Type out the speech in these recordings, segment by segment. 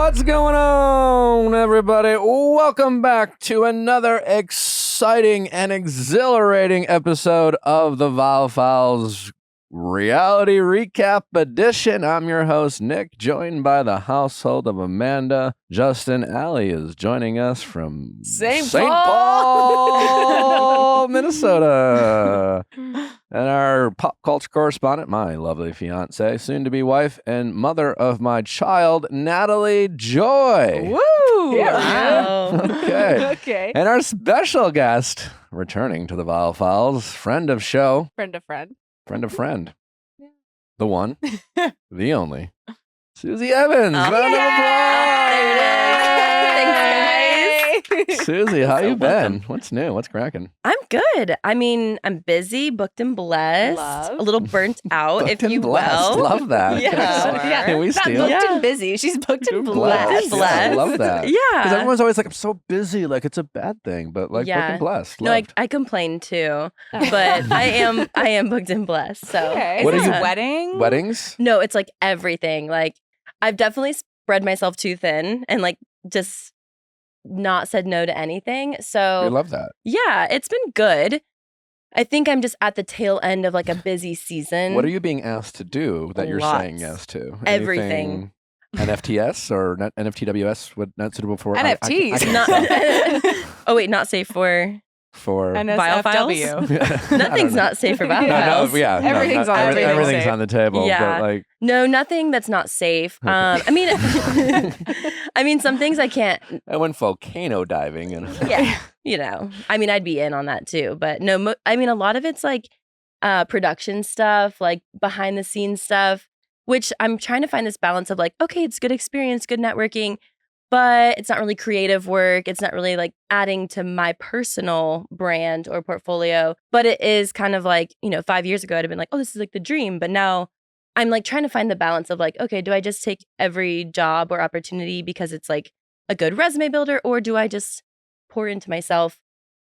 What's going on, everybody? Welcome back to another exciting and exhilarating episode of the Viall Files Reality Recap Edition. I'm your host, Nick, joined by the household of Amanda. Justin Alley is joining us from St. Paul, Minnesota. And our pop culture correspondent, my lovely fiance, soon-to-be wife and mother of my child, Natalie Joy. Woo! Wow. Okay. Okay. And our special guest, returning to the Viall Files, friend of show, Friend of friend. friend of friend, Yeah. the one, the only, Susie Evans. Round of applause. Susie, how you been? What's new? What's cracking? I'm good. I mean, I'm busy, booked and blessed, Love. a little burnt out, Booked if and you blessed. will. Love that. Yeah. Can we Not steal? booked Yeah. and busy. She's booked and Blessed. blessed. Yeah, I love that. Because Yeah. everyone's always like, I'm so busy. Like, it's a bad thing. But, like, booked Yeah. and blessed. No, I Loved. complain too, but I am booked and blessed. So Okay. What Is are this you- a wedding? Weddings? no, it's like everything. Like I've definitely spread myself too thin and like just not said no to anything. I So love that. yeah, it's been good. I think I'm just at the tail end of like a busy season. What are you being asked to do that you're saying Lots. yes to? Everything. Anything NFTS or NFTWS? What not suitable for? NFTs. I can't Not. say. Oh wait, not safe for. For Viall Files? NSFW. Nothing's not safe for Viall No, Files. yeah, no, Everything's not- on the every- table. Everything's Safe. on the table. Yeah. But like, No, nothing that's not safe. I mean, I mean, some things I can't. I went volcano diving and Yeah, I mean, I'd be in on that too. But no, I mean, a lot of it's like production stuff, like behind the scenes stuff, which I'm trying to find this balance of like, okay, it's good experience, good networking, but it's not really creative work. It's not really like adding to my personal brand or portfolio. But it is kind of like, 5 years ago, I'd have been like, oh, this is like the dream. But now I'm like trying to find the balance of like, okay, do I just take every job or opportunity because it's like a good resume builder, or do I just pour into myself?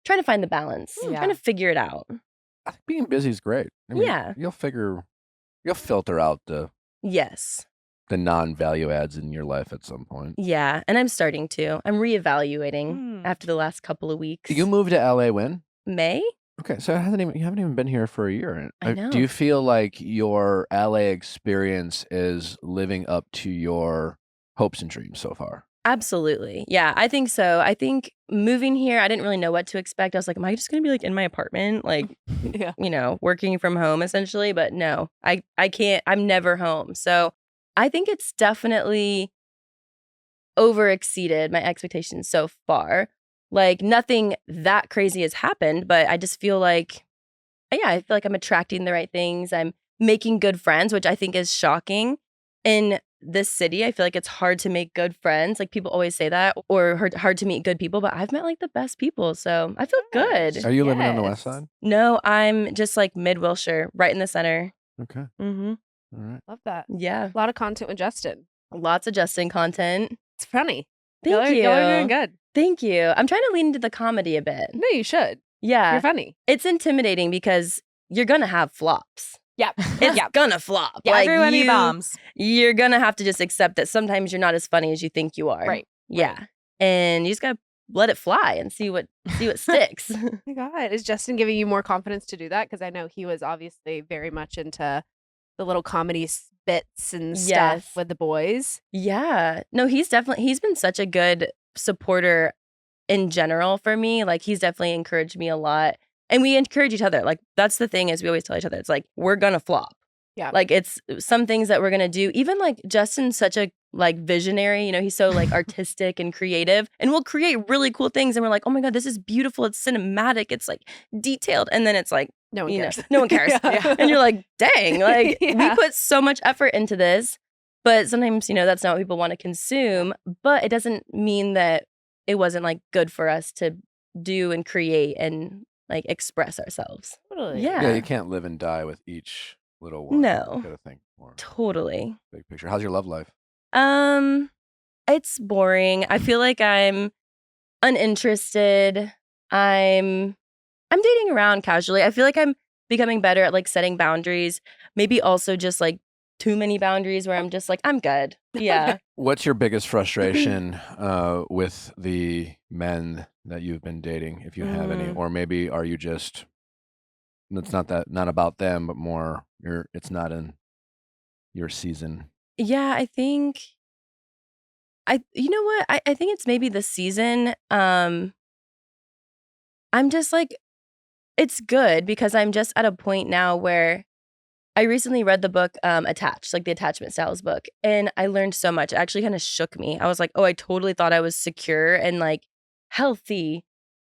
Trying to find the balance, Yeah. trying to figure it out. I think being busy is great. I mean, Yeah. you'll filter out the Yes. non-value adds in your life at some point. Yeah. And I'm starting to. I'm reevaluating Hmm. after the last couple of weeks. You moved to LA when? May? Okay, so you haven't even been here for a year. I know. Do you feel like your LA experience is living up to your hopes and dreams so far? Absolutely. Yeah, I think so. I think moving here, I didn't really know what to expect. I was like, am I just going to be like in my apartment, like, Yeah. working from home essentially? But no, I can't. I'm never home. So I think it's definitely overexceeded my expectations so far. Like nothing that crazy has happened, but I just feel like, yeah, I feel like I'm attracting the right things. I'm making good friends, which I think is shocking. In this city, I feel like it's hard to make good friends. Like people always say that, or hard to meet good people, but I've met like the best people. So I feel good. Are you living on the Yes. west side? No, I'm just like mid Wilshire, right in the center. Okay, Mm-hmm. all right. Love that. Yeah. A lot of content with Justin. Lots of Justin content. It's funny. Thank you. Y'all are doing good. Thank you. I'm trying to lean into the comedy a bit. No, you should. Yeah. You're funny. It's intimidating because you're going to have flops. Yep. It's gonna flop. Yeah, Like, everyone you- bombs. You're gonna have to just accept that sometimes you're not as funny as you think you are. Right. Yeah. And you just gotta let it fly and see what sticks. Oh my God. Is Justin giving you more confidence to do that? Because I know he was obviously very much into the little comedy bits and stuff Yes. with the boys. Yeah. No, he's been such a good supporter in general for me. Like he's definitely encouraged me a lot. And we encourage each other. Like that's the thing is we always tell each other, it's like, we're gonna flop. Yeah. Like it's some things that we're gonna do. Even like Justin's such a like visionary, he's so like artistic and creative and we'll create really cool things. And we're like, oh my God, this is beautiful. It's cinematic. It's like detailed. And then it's like, No one cares. no one cares. Yeah. And you're like, dang, like Yeah. we put so much effort into this, but sometimes, that's not what people want to consume. But it doesn't mean that it wasn't like good for us to do and create and like express ourselves. Totally. Yeah. Yeah, you can't live and die with each little one. No. You gotta think more Totally. big picture. How's your love life? It's boring. I feel like I'm uninterested. I'm dating around casually. I feel like I'm becoming better at like setting boundaries. Maybe also just like too many boundaries where I'm just like, I'm good. Yeah. What's your biggest frustration with the men that you've been dating, if you have any? Or maybe are you just, it's not about them, but more it's not in your season? Yeah, I think you know what? I think it's maybe the season. I'm just like, it's good because I'm just at a point now where I recently read the book Attached, like the attachment styles book, and I learned so much. It actually kind of shook me. I was like, oh, I totally thought I was secure and like healthy.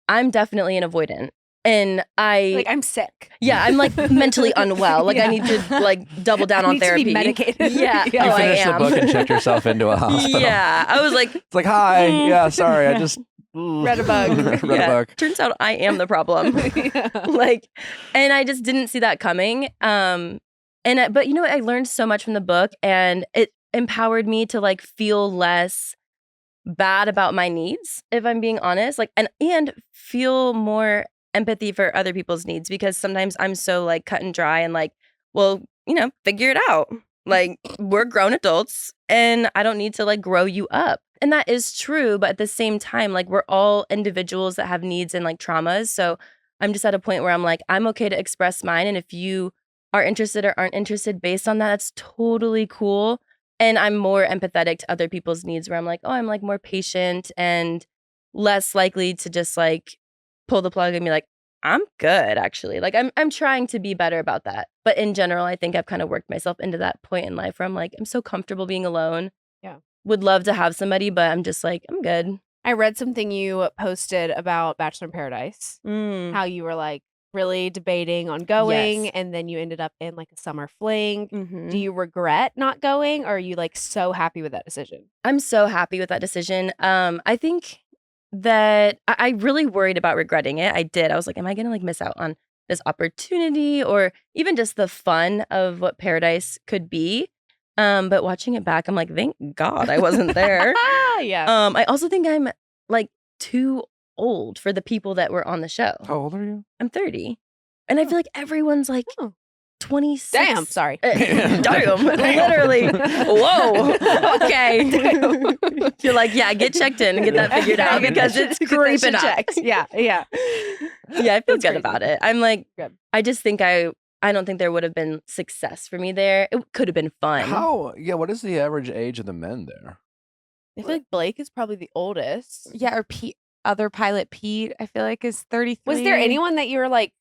I'm definitely an avoidant. And I'm sick. Yeah, I'm like mentally unwell. Like I need to like double down on therapy. To be medicated. Yeah. You finished the book and checked yourself into a hospital. Yeah. I was like, it's like, hi. Yeah, sorry. I just read a bug. read a book. Turns out I am the problem. Like, and I just didn't see that coming. But you know what? I learned so much from the book, and it empowered me to like feel less bad about my needs, if I'm being honest. Like, and feel more empathy for other people's needs, because sometimes I'm so like cut and dry and like, well, figure it out. Like, we're grown adults and I don't need to like grow you up. And that is true. But at the same time, like, we're all individuals that have needs and like traumas. So I'm just at a point where I'm like, I'm okay to express mine. And if you are interested or aren't interested based on that, that's totally cool. And I'm more empathetic to other people's needs, where I'm like, oh, I'm like more patient and less likely to just like pull the plug and be like, I'm good, actually. Like, I'm trying to be better about that. But in general, I think I've kind of worked myself into that point in life where I'm like, I'm so comfortable being alone. Yeah. Would love to have somebody, but I'm just like, I'm good. I read something you posted about Bachelor in Paradise. How you were like really debating on going, Yes. and then you ended up in like a summer fling. Mm-hmm. Do you regret not going, or are you like so happy with that decision? I'm so happy with that decision. I think that I really worried about regretting it. I did. I was like, am I going to like miss out on this opportunity, or even just the fun of what Paradise could be? But watching it back, I'm like, thank God I wasn't there. Yeah. I also think I'm like too old for the people that were on the show. How old are you? I'm 30. And I feel like everyone's like 26. Damn, sorry. Damn, literally. Whoa. Okay. Damn. You're like, yeah, get checked in and get that figured out, because it's creeping up. Yeah. Yeah, I feel good about it. I'm like, good. I just think I don't think there would have been success for me there. It could have been fun. What is the average age of the men there? I feel like Blake is probably the oldest. Yeah, or other pilot Pete, I feel like, is 33. Was there anyone that you were like,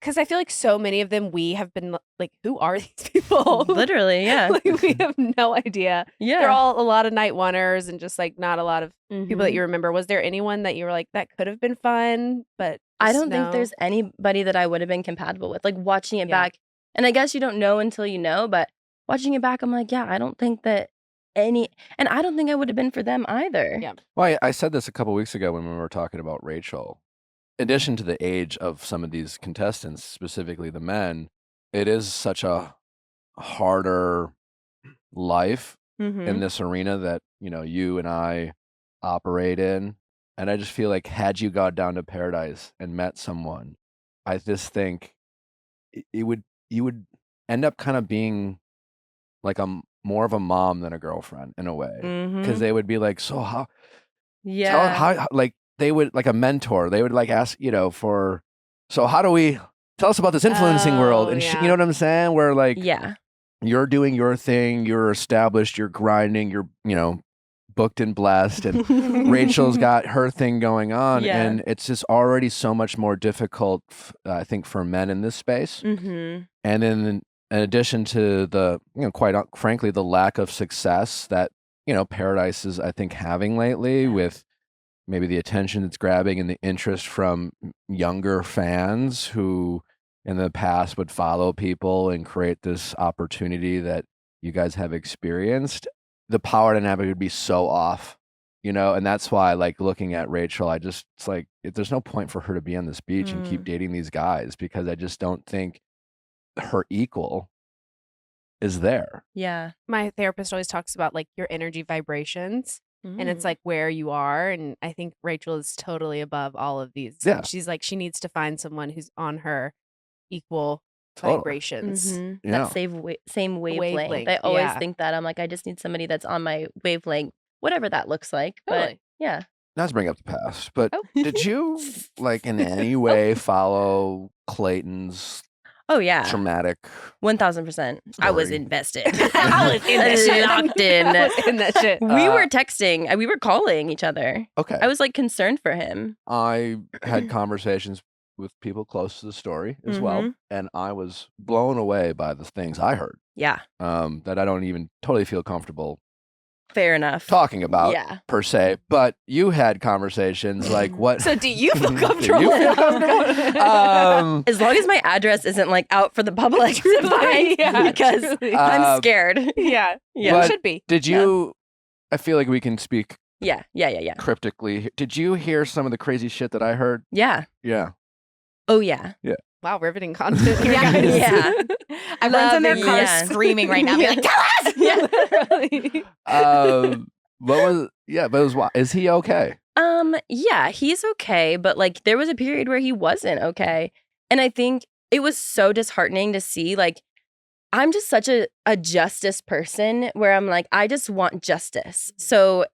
because I feel like so many of them, we have been like, who are these people? Literally, yeah. Like, we have no idea. Yeah. They're all a lot of night oneers and just like not a lot of people that you remember. Was there anyone that you were like, that could have been fun, but I don't think there's anybody that I would have been compatible with. Like, watching it back, and I guess you don't know until you know, but watching it back, I'm like, yeah, I don't think that and I don't think I would have been for them either. Yeah. Well, I said this a couple weeks ago when we were talking about Rachel. In addition to the age of some of these contestants, specifically the men, it is such a harder life in this arena that, you and I operate in. And I just feel like, had you gone down to Paradise and met someone, I just think you would end up kind of being like more of a mom than a girlfriend in a way, because they would be like, so how like, they would like a mentor. They would like ask, so how do we tell us about this influencing world? And you know what I'm saying? Where like, you're doing your thing, you're established, you're grinding, you're, booked and blessed, and Rachel's got her thing going on. And it's just already so much more difficult, I think, for men in this space. And then in addition to the, quite frankly, the lack of success that, Paradise is, I think, having lately, with maybe the attention it's grabbing and the interest from younger fans who in the past would follow people and create this opportunity that you guys have experienced, the power dynamic would be so off, and that's why, like, looking at Rachel, it's like, there's no point for her to be on this beach and keep dating these guys, because I just don't think her equal is there. Yeah. My therapist always talks about like your energy vibrations. And it's like where you are. And I think Rachel is totally above all of these. Yeah. She's like, she needs to find someone who's on her equal Totally. vibrations. Mhm. Yeah. That same wavelength. Wavelength, I always yeah. think that. I'm like, I just need somebody that's on my wavelength, whatever that looks like. But Totally. yeah. Not to bring up the past, but Oh. did you like in any way follow Clayton's Oh yeah. traumatic? 1000%. I was Story. invested. I was in that shit. Locked in. I was in that shit. We were texting. We were calling each other. Okay. I was like concerned for him. I had conversations with people close to the story as well, Mhm. and I was blown away by the things I heard Yeah. that I don't even totally feel comfortable Fair enough. talking about Yeah. per se. But you had conversations like what? So do you feel Do comfortable? you feel comfortable? As long as my address isn't like out for the public to find, Yeah, because truly. I'm scared. yeah. Yeah. But It should be. Did you? I feel like we can speak Yeah. cryptically. Did you hear some of the crazy shit that I heard? Yeah. Yeah. Oh yeah. Wow, riveting content here, Yeah. guys. Yeah. Everyone's in their Loving car it. screaming right now. Be like, tell us! Yeah. Literally. What was? Yeah, but it was. Is he okay? Yeah, he's okay, but like there was a period where he wasn't okay. And I think it was so disheartening to see, like, I'm just such a justice person where I'm like, I just want justice. So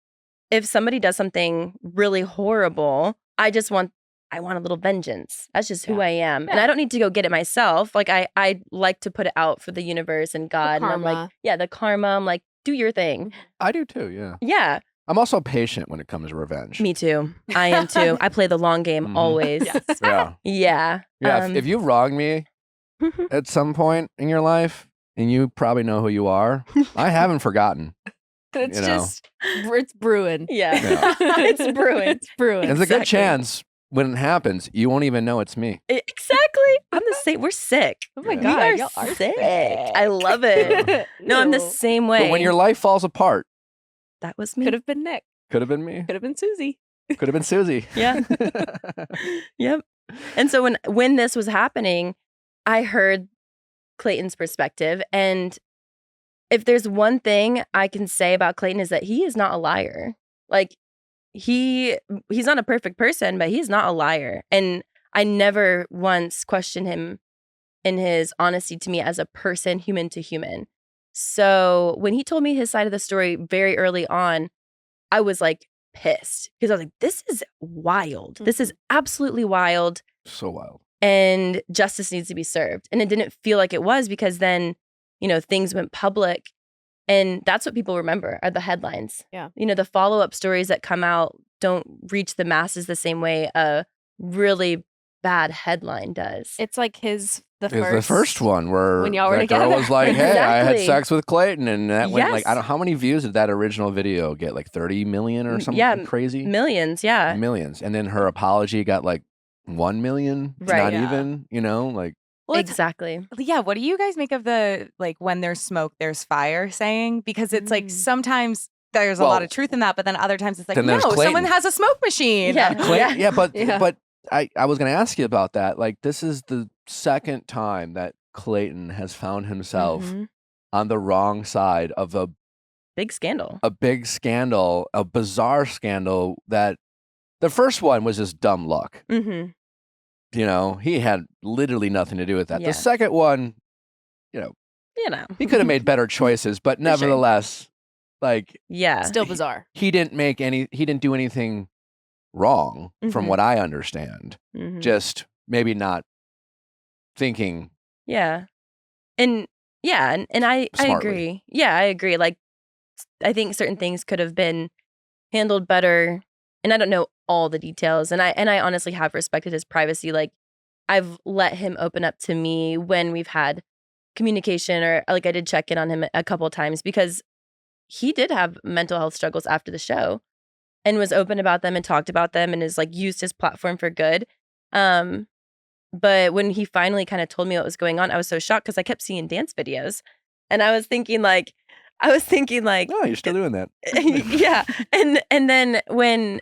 if somebody does something really horrible, I want a little vengeance. That's just who Yeah. I am. And Yeah. I don't need to go get it myself. Like I like to put it out for the universe and God. And I'm like, karma. yeah, the karma. I'm like, do your thing. I do too. Yeah. Yeah. I'm also patient when it comes to revenge. Me too. I am too. I play the long game Mhm. always. Yes. Yeah. Yeah. Yeah. If you wrong me at some point in your life, and you probably know who you are, I haven't forgotten. It's You know. just, it's brewing. Yeah. Yeah. It's brewing. It's brewing. There's a good Exactly. chance when it happens, you won't even know it's me. Exactly. I'm the same. We're sick. Oh my Yeah. God. We y'all are are sick. I love it. No, I'm the Ew. same way. But when your life falls apart, that was me. Could have been Nick. could have been me. Could have been Susie. Could have been Susie. Yeah. Yep. And so when this was happening, I heard Clayton's perspective, and if there's one thing I can say about Clayton is that he is not a liar. Like he's not a perfect person, but he's not a liar. And I never once questioned him in his honesty to me as a person, human to human. So when he told me his side of the story very early on, I was like pissed because I was like, this is wild. This is absolutely wild. So wild. And justice needs to be served. And it didn't feel like it was because then, things went public. And that's what people remember are the headlines. Yeah. The follow-up stories that come out don't reach the masses the same way a really bad headline does. It's like It's the first one where when y'all were that girl together. was like, "Hey, I had Exactly. sex with Clayton," and that went like, Yes. I don't. How many views did that original video get? Like 30 million or something Yeah, crazy? Millions, yeah. Millions. And then her apology got like 1 million. Right. Not Yeah. even. Like Well, it's- Exactly. Yeah, what do you guys make of the like when there's smoke, there's fire saying? Because it's like sometimes there's a lot of truth in that, but then other times it's like, Then no, there's Clayton. someone has a smoke machine. Yeah. Clayton, yeah, but Yeah. but I was gonna ask you about that. Like this is the second time that Clayton has found himself Mhm. on the wrong side of a Big scandal. big scandal, a bizarre scandal that the first one was just dumb luck. Mm-hmm. He had literally nothing to do with that. Yeah. The second one, he could have made better choices, but sure. nevertheless, like Yeah. Still bizarre. he didn't do anything wrong from Mhm. what I understand. Mhm. Just maybe not thinking Yeah. And I Smartly. agree. Yeah, I agree. Like I think certain things could have been handled better. And I don't know all the details. And I honestly have respected his privacy. Like I've let him open up to me when we've had communication, or like I did check in on him a couple of times because he did have mental health struggles after the show and was open about them and talked about them and is like used his platform for good. But when he finally kind of told me what was going on, I was so shocked because I kept seeing dance videos. And I was thinking like, oh, you're still doing that. yeah. And then when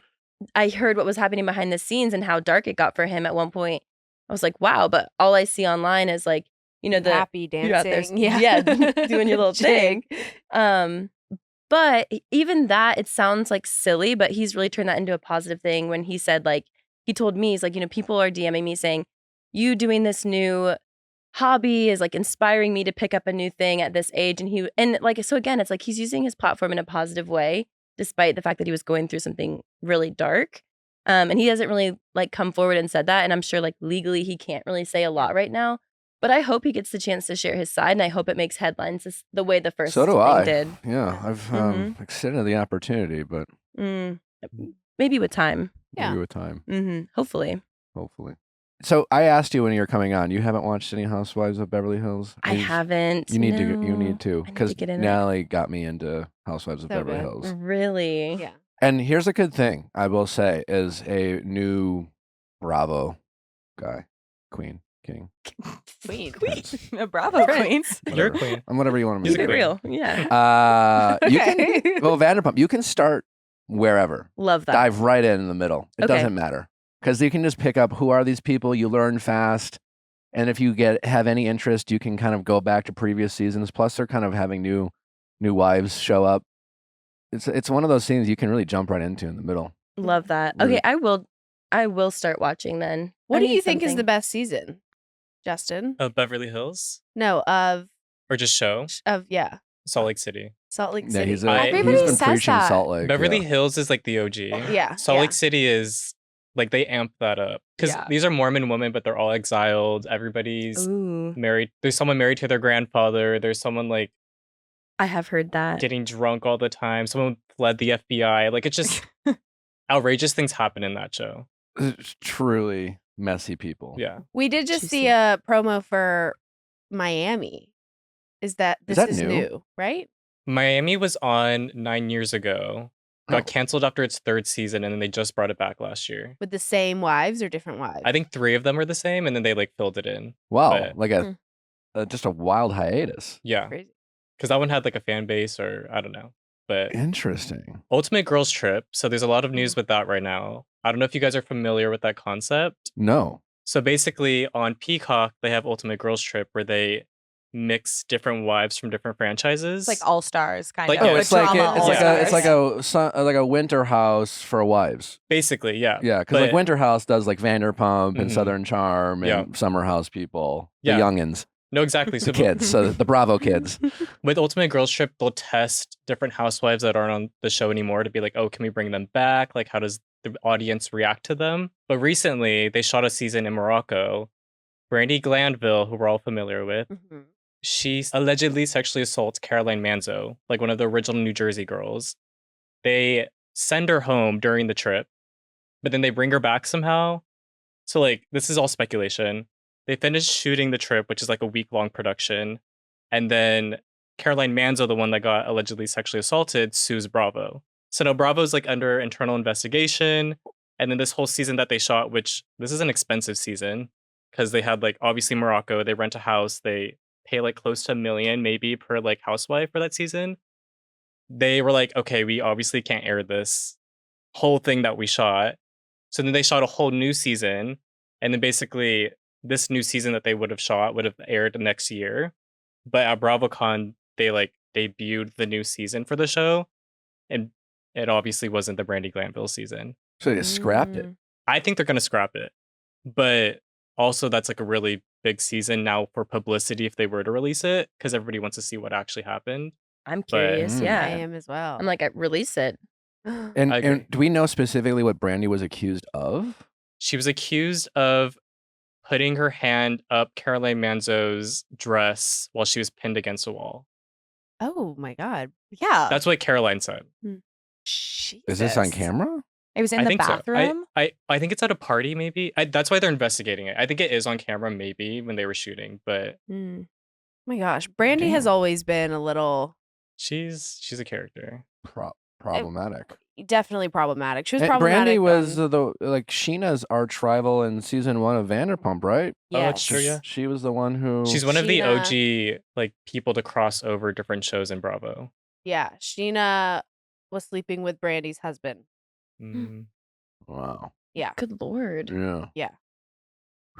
I heard what was happening behind the scenes and how dark it got for him at one point, I was like, wow. But all I see online is like, the Happy you're out there, dancing. Yeah. yeah, doing your little thing. But even that, it sounds like silly, but he's really turned that into a positive thing when he said, like, he told me, he's like, people are DMing me saying, you doing this new hobby is like inspiring me to pick up a new thing at this age. And like, so again, it's like he's using his platform in a positive way, despite the fact that he was going through something really dark. And he hasn't really like come forward and said that. And I'm sure like legally he can't really say a lot right now. But I hope he gets the chance to share his side, and I hope it makes headlines the way the first So do thing I. did. Yeah, I've extended the opportunity, but Maybe with time. maybe with time, Hopefully. hopefully. So I asked you when you were coming on. You haven't watched any Housewives of Beverly Hills? I haven't. You need to. You no. need to, I need because to get in there. Natalie got me into Housewives of So Beverly good. Hills. Really? Yeah. And here's a good thing I will say is a new Bravo guy, queen, king. Queen. Bravo, queen. You're a whatever. queen. I'm whatever you want to He's make a Keep it. it queen. real. Yeah. You can. Well, Vanderpump. You can start wherever. Love that. Dive right in the middle. It Okay. doesn't matter because you can just pick up who are these people. You learn fast, and if you have any interest, you can kind of go back to previous seasons. Plus, they're kind of having new wives show up. It's one of those things you can really jump right into in the middle. Love that. Really- Okay, I will start watching then. What I do need you think is the something. best season, Justin? Of Beverly Hills No, or just show yeah, Salt Lake City. Salt Lake Yeah, City. he's Everybody been says preaching that. Salt Lake. Beverly yeah. Hills is like the OG. Yeah, Salt yeah. Lake City is like they amp that up because Yeah. these are Mormon women, but they're all exiled. Everybody's Ooh, married. There's someone married to their grandfather. There's someone like I have heard that. getting drunk all the time. Someone fled the FBI. Like it's just outrageous things happen in that show. It's truly messy people. Yeah. We did just see Juicy. a promo for Miami. Is that this that is new? new, right? Miami was on 9 years ago. Got Oh. canceled after its third season, and then they just brought it back last year. With the same wives or different wives? I think 3 of them are the same, and then they like filled it in. Wow, But- like just a wild hiatus. Yeah, Crazy. because that one had like a fan base, or I don't know. But Interesting. Ultimate Girls Trip. So there's a lot of news with that right now. I don't know if you guys are familiar with that concept. No. So basically, on Peacock, they have Ultimate Girls Trip where they mix different wives from different franchises. It's like All Stars kind Like, of. yeah, Oh, a it's like drama it's like a All-Stars. like a winter house for wives. basically, yeah. Yeah, because like But- Winter House does like Vanderpump and Mhm. Southern Charm and Yeah. Summer House people, Yeah. the youngins, No, exactly. So the kids, so the Bravo kids. with Ultimate Girls Trip, they'll test different housewives that aren't on the show anymore to be like, oh, can we bring them back? Like, how does the audience react to them? But recently, they shot a season in Morocco. Brandy Glanville, who we're all familiar with, Mhm. she allegedly sexually assaults Caroline Manzo, like one of the original New Jersey girls. They send her home during the trip, but then they bring her back somehow. So, like, this is all speculation. They finish shooting the trip, which is like a week-long production. And then Caroline Manzo, the one that got allegedly sexually assaulted, sues Bravo. So now Bravo's like under internal investigation. And then this whole season that they shot, which this is an expensive season because they had like obviously Morocco, they rent a house, they pay like close to $1 million maybe per like housewife for that season. They were like, okay, we obviously can't air this whole thing that we shot. So then they shot a whole new season. And then basically this new season that they would have shot would have aired next year. But at BravoCon, they like debuted the new season for the show. And it obviously wasn't the Brandy Glanville season. So they just scrapped it. Mm. I think they're going to scrap it. But also, that's like a really big season now for publicity if they were to release it, because everybody wants to see what actually happened. I'm curious. Mm. I Yeah. am as well. I'm like, release it. And I agree. do we know specifically what Brandy was accused of? She was accused of putting her hand up Caroline Manzo's dress while she was pinned against a wall. oh my god. Yeah. That's what Caroline said. Is this on Jesus. camera? It was in I the think bathroom. so. I think it's at a party, maybe. That's why they're investigating it. I think it is on camera, maybe, when they were shooting, but Mm. My gosh, Brandy has Damn. always been a little she's a character. Problematic. definitely problematic. She was And problematic. Brandy was on- the like Sheena's arch rival in season 1 of Vanderpump, right? Oh, that's true, Yes. yeah. She was the one who. She's one of the Sheena- OG like people to cross over different shows in Bravo. Yeah, Sheena was sleeping with Brandy's husband. Mm. Wow. Yeah, Good Lord. Yeah. Yeah.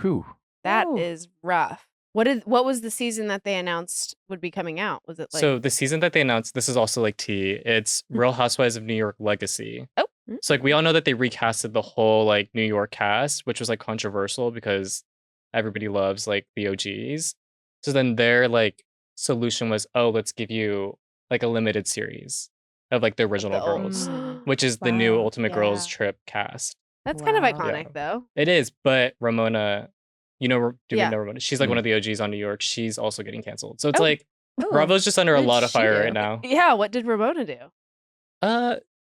Whew. that Oh. is rough. What was the season that they announced would be coming out? Was it like So the season that they announced, this is also like tea. It's Real Housewives of New York Legacy. oh So like we all know that they recasted the whole like New York cast, which was like controversial because everybody loves like the OGs. So then their like solution was, oh, let's give you like a limited series of like the original The girls, old- which is the new Wow, Ultimate Girls yeah. Trip cast. That's kind of Wow. iconic, Yeah. though. It is, but Ramona, do we Yeah. know Ramona? She's like Mm. one of the OGs on New York. She's also getting canceled. So it's Oh. like Oh, Bravo's just under a what lot did of she fire do? right now. Yeah, what did Ramona do?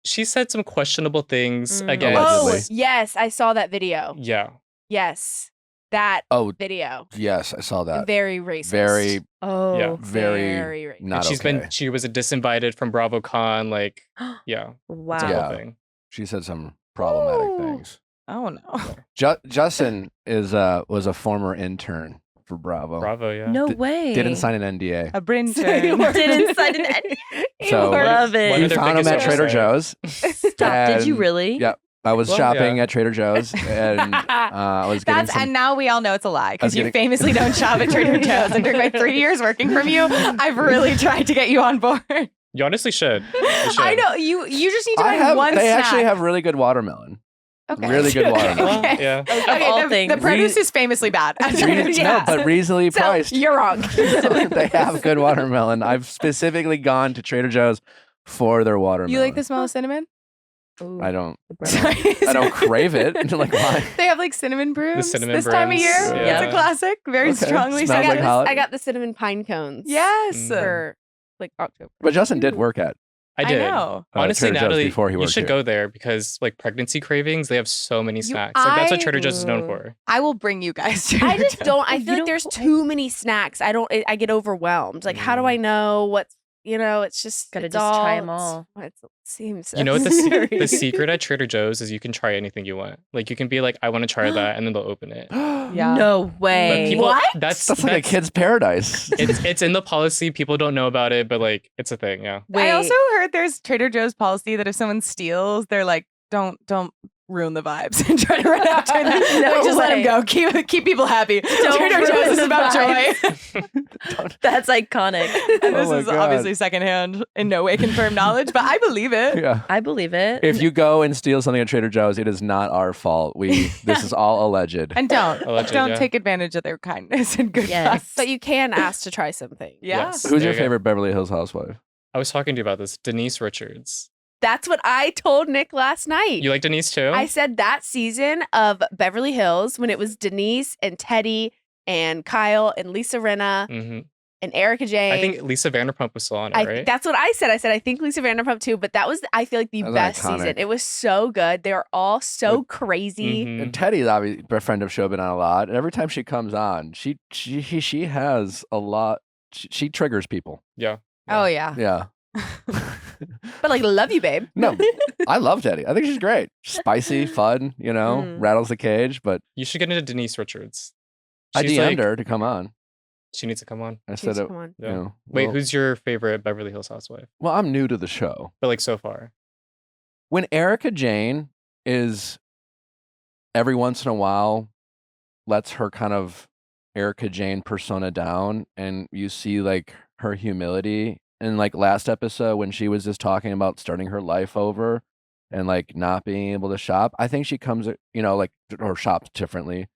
She said some questionable things Mm. against. Allegedly. Oh, yes, I saw that video. Yeah. Yes, that Oh, video. yes, I saw that. Very racist. Very, Oh. Yeah. very racist. not and okay. she was disinvited from BravoCon. Like, yeah. Wow. It's a Yeah. whole thing. She said some problematic Ooh. things. Oh no. Justin was a former intern for Bravo. Bravo, yeah. No D- way. Didn't sign an NDA. A Bryn You turn. were- Didn't sign an NDA. So- Love it. One We of their found him biggest at Trader oversight. Joe's. Stop. Did you And- really? Yeah. I was Well, shopping yeah. at Trader Joe's and I was getting That's some. and now we all know it's a lie I was because you getting- famously don't shop at Trader Joe's. And during my 3 years working from you, I've really tried to get you on board. You honestly should. You should. I know you. You just need to I find have. one They snack. actually have really good watermelon. Okay. Really good watermelon. Okay. Yeah. Of all the things. produce is famously bad. No, but reasonably So, priced. you're wrong. They have good watermelon. I've specifically gone to Trader Joe's for their watermelon. You like the smell of cinnamon? I don't. Sorry. I don't crave it. Like why? They have like cinnamon brooms cinnamon this time of brooms, year. yeah. It's a classic. Very Okay. strongly Smells I got, like scented. hol- I got the cinnamon pine cones. Yes. Mm. For like October. But Justin did work at I did. know. Honestly, Trader Joe's Natalie, before he you worked should here. go there because like pregnancy cravings, they have so many snacks. Like that's what Trader Joe's is known for. I will bring you guys to I just Trader don't. I You feel like don't- there's too many snacks. I get overwhelmed. Like, how do I know what's? It's just Gotta it's just try 'em it's- all. It seems. So You know what the scary. secret at Trader Joe's is you can try anything you want. Like you can be like, I want to try that, and then they'll open it. Yeah. No But way. people, What? That's like a kid's paradise. It's in the policy. People don't know about it, but like it's a thing. Yeah. I also heard there's Trader Joe's policy that if someone steals, they're like, don't ruin the vibes and try to run after them. No Like, just let them way. go. Keep people happy. Don't Trader ruin Joe's is the about vibes. joy. That's iconic. And Oh this my is God. obviously secondhand, in no way confirmed knowledge, but I believe it. Yeah. I believe it. If you go and steal something at Trader Joe's, it is not our fault. This is all alleged. And don't Alleged, don't yeah. take advantage of their kindness and good Yes. vibes. But you can ask to try something. Yeah. Yes. Who's There your you go. favorite Beverly Hills housewife? I was talking to you about this. Denise Richards. That's what I told Nick last night. You like Denise too? I said that season of Beverly Hills when it was Denise and Teddy and Kyle and Lisa Rinna hmm and Erica Jane. I think Lisa Vanderpump was still on it, right? That's what I said. I said I think Lisa Vanderpump too, but that was I feel like the That's best iconic. season. It was so good. They were all so crazy. Mhm. And Teddy's obviously a friend of show, been on a lot. And every time she comes on, she has a lot. She triggers people. Yeah. Oh yeah. Yeah. But like, love you, babe. No, I love Teddy. I think she's great. Spicy, fun. Rattles the cage. But You should get into Denise Richards. I She's DM'd like- her to come on. She needs to come on. I Jeez, said, come on. Yeah. Wait, Wait, who's your favorite Beverly Hills housewife? well, I'm new to the show. But like so far. When Erica Jane is every once in a while lets her kind of Erica Jane persona down, and you see like her humility. And like last episode when she was just talking about starting her life over and like not being able to shop, I think she comes, or shops differently.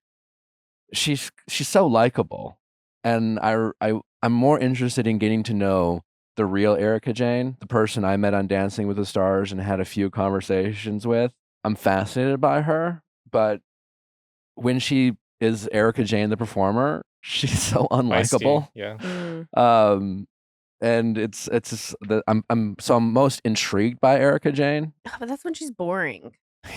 She's so likable, and I'm more interested in getting to know the real Erica Jane, the person I met on Dancing with the Stars and had a few conversations with. I'm fascinated by her, but when she is Erica Jane, the performer, she's so unlikable. Feisty, Yeah. Mm. And it's just I'm most intrigued by Erica Jane. Oh, but that's when she's boring.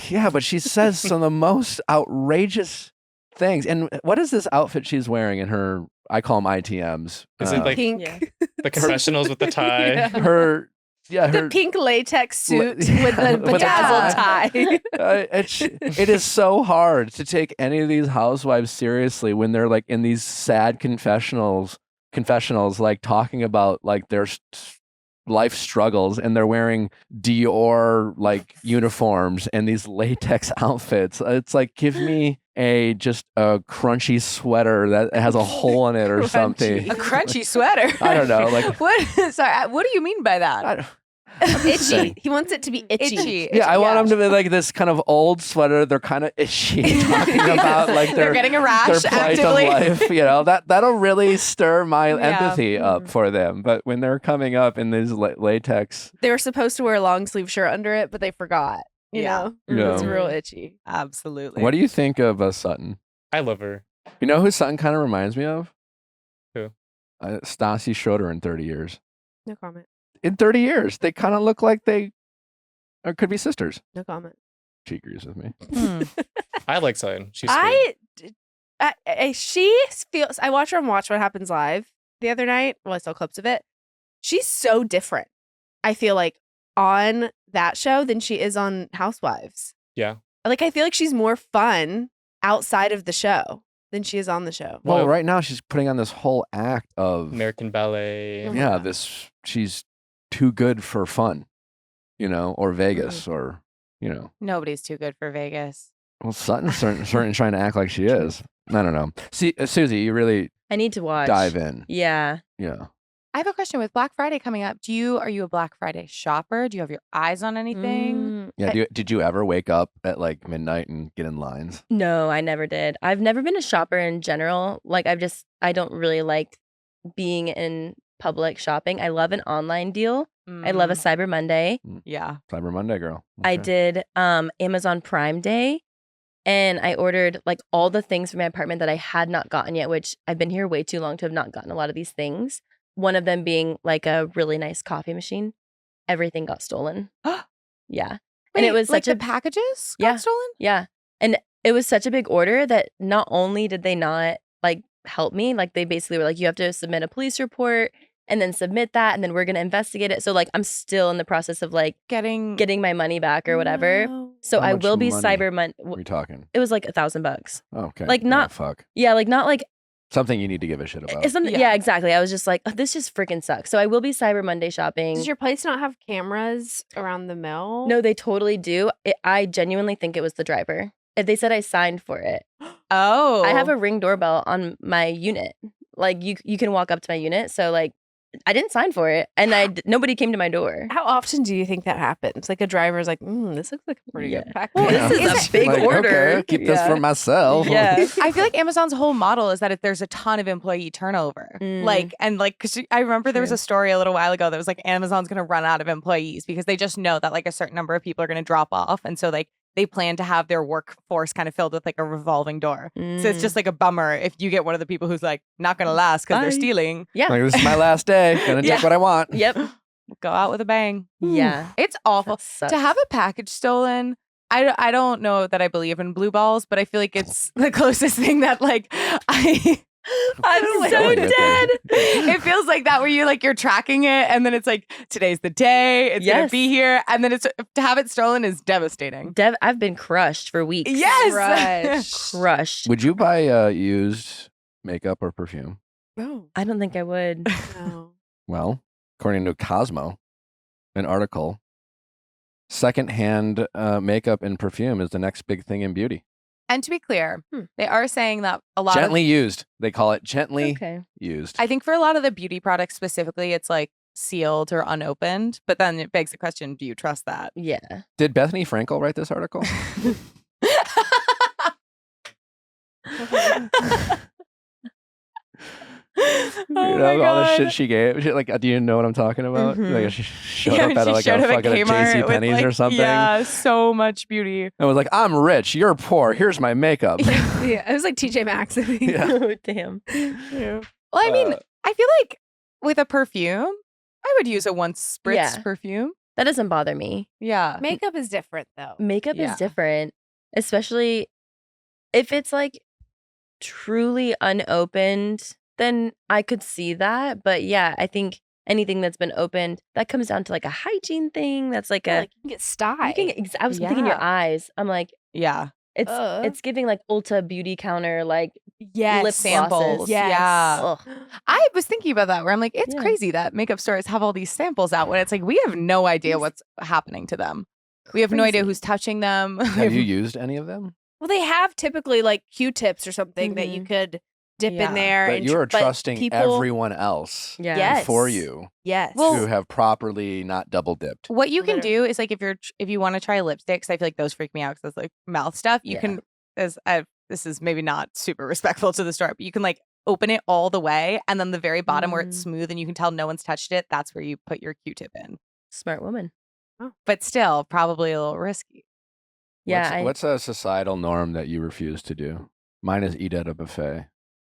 Yeah, but she says some of the most outrageous things. And what is this outfit she's wearing in her? I call them ITMs. Is it like Pink. Yeah. the confessionals with the tie? Yeah. her? Yeah, The her. pink latex suit with With the the bedazzled tie. It is so hard to take any of these housewives seriously when they're like in these sad confessionals, like talking about like their life struggles, and they're wearing Dior like uniforms and these latex outfits. It's like, give me just a crunchy sweater that has a hole in it or Crunchy. something. A crunchy sweater. I don't know, like- what? Sorry, what do you mean by that? Itchy. He wants it to be itchy. Yeah, I want them to be like this kind of old sweater. They're kind of itchy, talking about like They're getting a rash their plight actively. of life. You know, that'll really stir my empathy up for them. But when they're coming up in these latex, They were supposed to wear a long sleeve shirt under it, but they forgot. You know, Yeah. it's real itchy. Absolutely. what do you think of Sutton? I love her. You know who Sutton kind of reminds me of? Who? Stassi Schroeder in 30 years. No comment. In 30 years, they kind of look like they could be sisters. No comment. She agrees with me. I like Sutton. She's sweet. She feels. I watched her on Watch What Happens Live the other night. Well, I saw clips of it. She's so different. I feel like on that show than she is on Housewives. Yeah. Like I feel like she's more fun outside of the show than she is on the show. Well, right now she's putting on this whole act of American Ballet. Oh my yeah, God. she's too good for fun, you know, or Vegas, or you know. Nobody's too good for Vegas. Well, Sutton's certainly trying to act like she is. I don't know. See, Susie, you really I need to watch. dive in. Yeah. Yeah. I have a question with Black Friday coming up. Are you a Black Friday shopper? Do you have your eyes on anything? Yeah. Did you ever wake up at like midnight and get in lines? No, I never did. I've never been a shopper in general. Like I don't really like being in public shopping. I love an online deal. I love a Cyber Monday. Yeah. Cyber Monday, girl. I Okay. did Amazon Prime Day, and I ordered like all the things for my apartment that I had not gotten yet, which I've been here way too long to have not gotten a lot of these things. One of them being like a really nice coffee machine. Everything got stolen. Yeah. And it was like such the packages Yeah. got stolen? Yeah. And it was such a big order that not only did they not like help me, like they basically were like, you have to submit a police report and then submit that, and then we're gonna investigate it. So like I'm still in the process of like Getting getting my money back or whatever. No. So How I much will be money Cyber Monday. What are we talking? It was like $1,000. Oh, okay. Like, Yeah, not- fuck. Yeah, like not like Something you need to give a shit about. it's something. Yeah. Yeah, exactly. I was just like, oh, this just freaking sucks. So I will be Cyber Monday shopping. Does your place not have cameras around the mill? No, they totally do. I genuinely think it was the driver. They said I signed for it. Oh. I have a Ring doorbell on my unit. Like you can walk up to my unit. So like I didn't sign for it, and nobody came to my door. How often do you think that happens? Like a driver's like, this looks like a pretty good package. Well, Yeah. this is a big Like, order. Okay, I'll keep this for myself. Yeah. I feel like Amazon's whole model is that there's a ton of employee turnover. Mm. Because I remember there was True. a story a little while ago that was like Amazon's going to run out of employees because they just know that like a certain number of people are going to drop off. And so like they plan to have their workforce kind of filled with like a revolving door. So it's just like a bummer if you get one of the people who's like not going to last because they're Bye. stealing. Yeah. Like, this is my last day. Gonna Yeah. take what I want. Yep. Go out with a bang. Yeah. It's awful. That sucks. To have a package stolen, I don't know that I believe in blue balls, but I feel like it's the closest thing that like I'm so Going with dead. it feels like that where you're tracking it and then it's like today's the day, it's gonna Yes. be here, and then it's to have it stolen is devastating. I've been crushed for weeks. Yes. Crushed. Would you buy used makeup or perfume? No. I don't think I would. No. Well, according to Cosmo, an article, secondhand makeup and perfume is the next big thing in beauty. And to be clear, they are saying that a lot Gently used. They call it gently Okay. used. I think for a lot of the beauty products specifically, it's like sealed or unopened. But then it begs the question, do you trust that? Yeah. Did Bethany Frankel write this article? Oh You my know, all the God. shit she gave. Like, do you know what I'm talking about? Mhm. Like, she showed Yeah, up when at she like showed a up at fucking Kmart JC with, Penney's like, or something. Yeah, so much beauty. And was like, I'm rich, you're poor. Here's my makeup. Yeah, it was like TJ Maxx. I think. Yeah. Oh, damn. Well, I mean, Uh, I feel like with a perfume, I would use a once spritz Yeah. perfume. That doesn't bother me. Yeah. Makeup is different though. Makeup Yeah. is different, especially if it's like truly unopened, then I could see that. But yeah, I think anything that's been opened, that comes down to like a hygiene thing. That's like Yeah, a like you can get sty. you can I was thinking your Yeah. eyes. I'm like, Yeah. it's giving like Ulta beauty counter like Yes. lip Samples. glosses. Yes. Yeah. Ugh. I was thinking about that where I'm like, it's Yeah. crazy that makeup stores have all these samples out when it's like, we have no idea what's happening to them. We have no idea Crazy. who's touching them. Have you used any of them? Well, they have typically like Q-tips or something that you Mhm. could dip Yeah. in there. But and you are but trusting people, everyone else Yeah. Yes. before you Yes. to have properly not double dipped. What you can Literally. do is like if you want to try lipsticks, I feel like those freak me out because that's like mouth stuff. You Yeah. can this is maybe not super respectful to the store, but you can like open it all the way, and then the very bottom where it's smooth and you can tell no one's touched it. That's where you put your Q-tip in. Smart woman. But still, probably a little risky. Yeah. What's a societal norm that you refuse to do? Mine is eat at a buffet.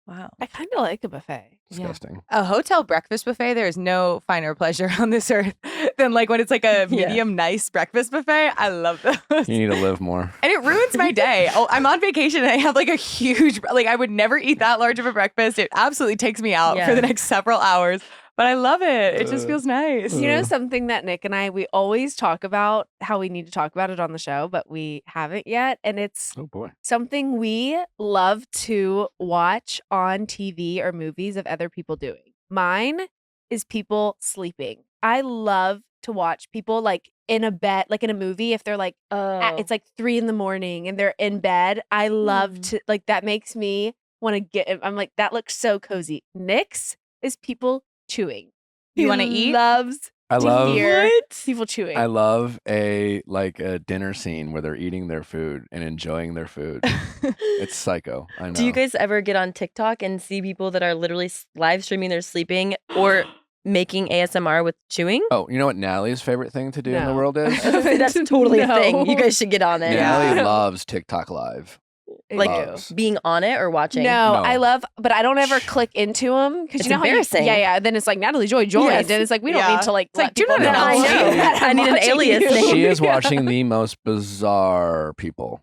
Wow. I kind of like a buffet. Disgusting. A hotel breakfast buffet, there is no finer pleasure on this earth than like when it's like a medium nice breakfast buffet. I love those. You need to live more. And it ruins my day. Oh, I'm on vacation and I have like a huge, like I would never eat that large of a breakfast. It absolutely takes me out for the next several hours, but I love it. It just feels nice. You know, something that Nick and we always talk about how we need to talk about it on the show, but we haven't yet. And it's Oh boy. something we love to watch on TV or movies of other people doing. Mine is people sleeping. I love to watch people like in a bed, like in a movie, if they're like, it's like 3 a.m. and they're in bed. I love to, like, that makes me want to I'm like, that looks so cozy. Nick's is people chewing. You want to He eat? loves I to love hear people chewing. I love a dinner scene where they're eating their food and enjoying their food. It's psycho. I know. Do you guys ever get on TikTok and see people that are literally live streaming their sleeping or making ASMR with chewing? Oh, you know what Natalie's favorite thing to do in the No. world is? That's totally a thing. You No. guys should get on it. Natalie loves TikTok Live. Like Loves. being on it or watching? No, No. I love, but I don't ever click into them because It's you know embarrassing. how yeah. Then it's like Natalie Joy joined, Yes. and it's like we don't Yeah. need to like It's like, let do people not know. announce I know you. that I I'm need an watching alias you. name. She is watching the most bizarre people.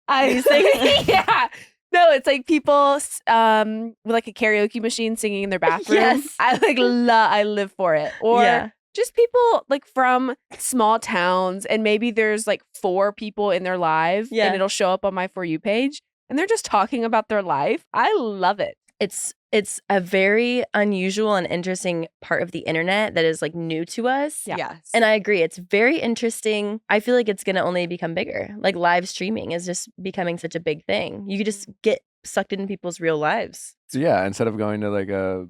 I think, yeah. No, it's like people with like a karaoke machine singing in their bathroom. Yes. I like I live for it. Or Yeah. just people like from small towns, and maybe there's like 4 people in their live, Yeah. and it'll show up on my For You page, and they're just talking about their life. I love it. It's a very unusual and interesting part of the internet that is like new to us. Yeah. Yes. And I agree. It's very interesting. I feel like it's going to only become bigger. Like live streaming is just becoming such a big thing. You could just get sucked into people's real lives. So yeah, instead of going to like a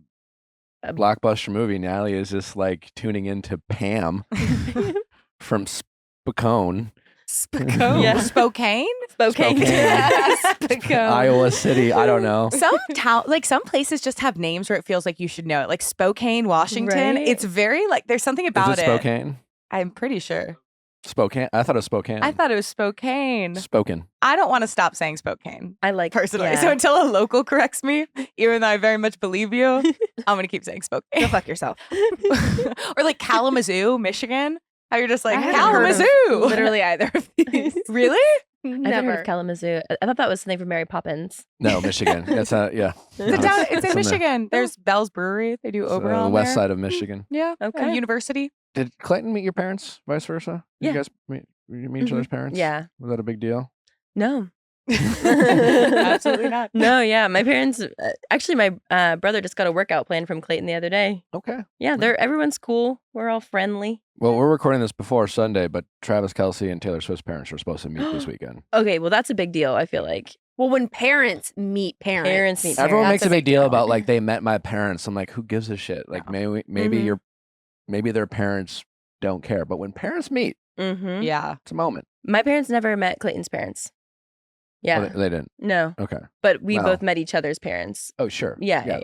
blockbuster movie, Natalie is just like tuning into Pam from Spokane, Spokane. Yeah. Spokane? Spokane. Spokane. Iowa City. I don't know. Some town, like some places just have names where it feels like you should know it. Like Spokane, Washington. Right? It's very like there's something Is about it Spokane? I'm pretty sure. Spokane. I thought it was Spokane. I thought it was Spokane. Spoken. I don't want to stop saying Spokane I like personally. yeah. So until a local corrects me, even though I very much believe you, I'm gonna keep saying Go Spokane. fuck yourself. Or like Kalamazoo, Michigan. How you're just like I haven't heard of Kalamazoo. Literally either of these. Really? I've never heard Never. of Kalamazoo. I thought that was something from Mary Poppins. No, Michigan. That's yeah. It's in there. Michigan. There's Bell's Brewery. They do It's, Oberon the west there. side of Michigan. Yeah. Okay. University. Did Clayton meet your parents? Vice versa? Yeah. You guys meet each Mhm. other's parents? Yeah. Was that a big deal? No. Absolutely not. No, yeah. My parents, actually, my brother just got a workout plan from Clayton the other day. Okay. Yeah, everyone's cool. We're all friendly. Well, we're recording this before Sunday, but Travis Kelce and Taylor Swift's parents are supposed to meet this weekend. Okay, well, that's a big deal, I feel like. Well, when parents meet parents. Parents meet Everyone Parents. makes a big deal about like they met my parents. I'm like, who gives a shit? Like maybe Mhm. maybe their parents don't care, but when parents meet, Mm-hmm. Yeah. it's a moment. My parents never met Clayton's parents. Yeah. Oh, they didn't. No, Okay. but we Wow. both met each other's parents. Oh, sure. Yeah.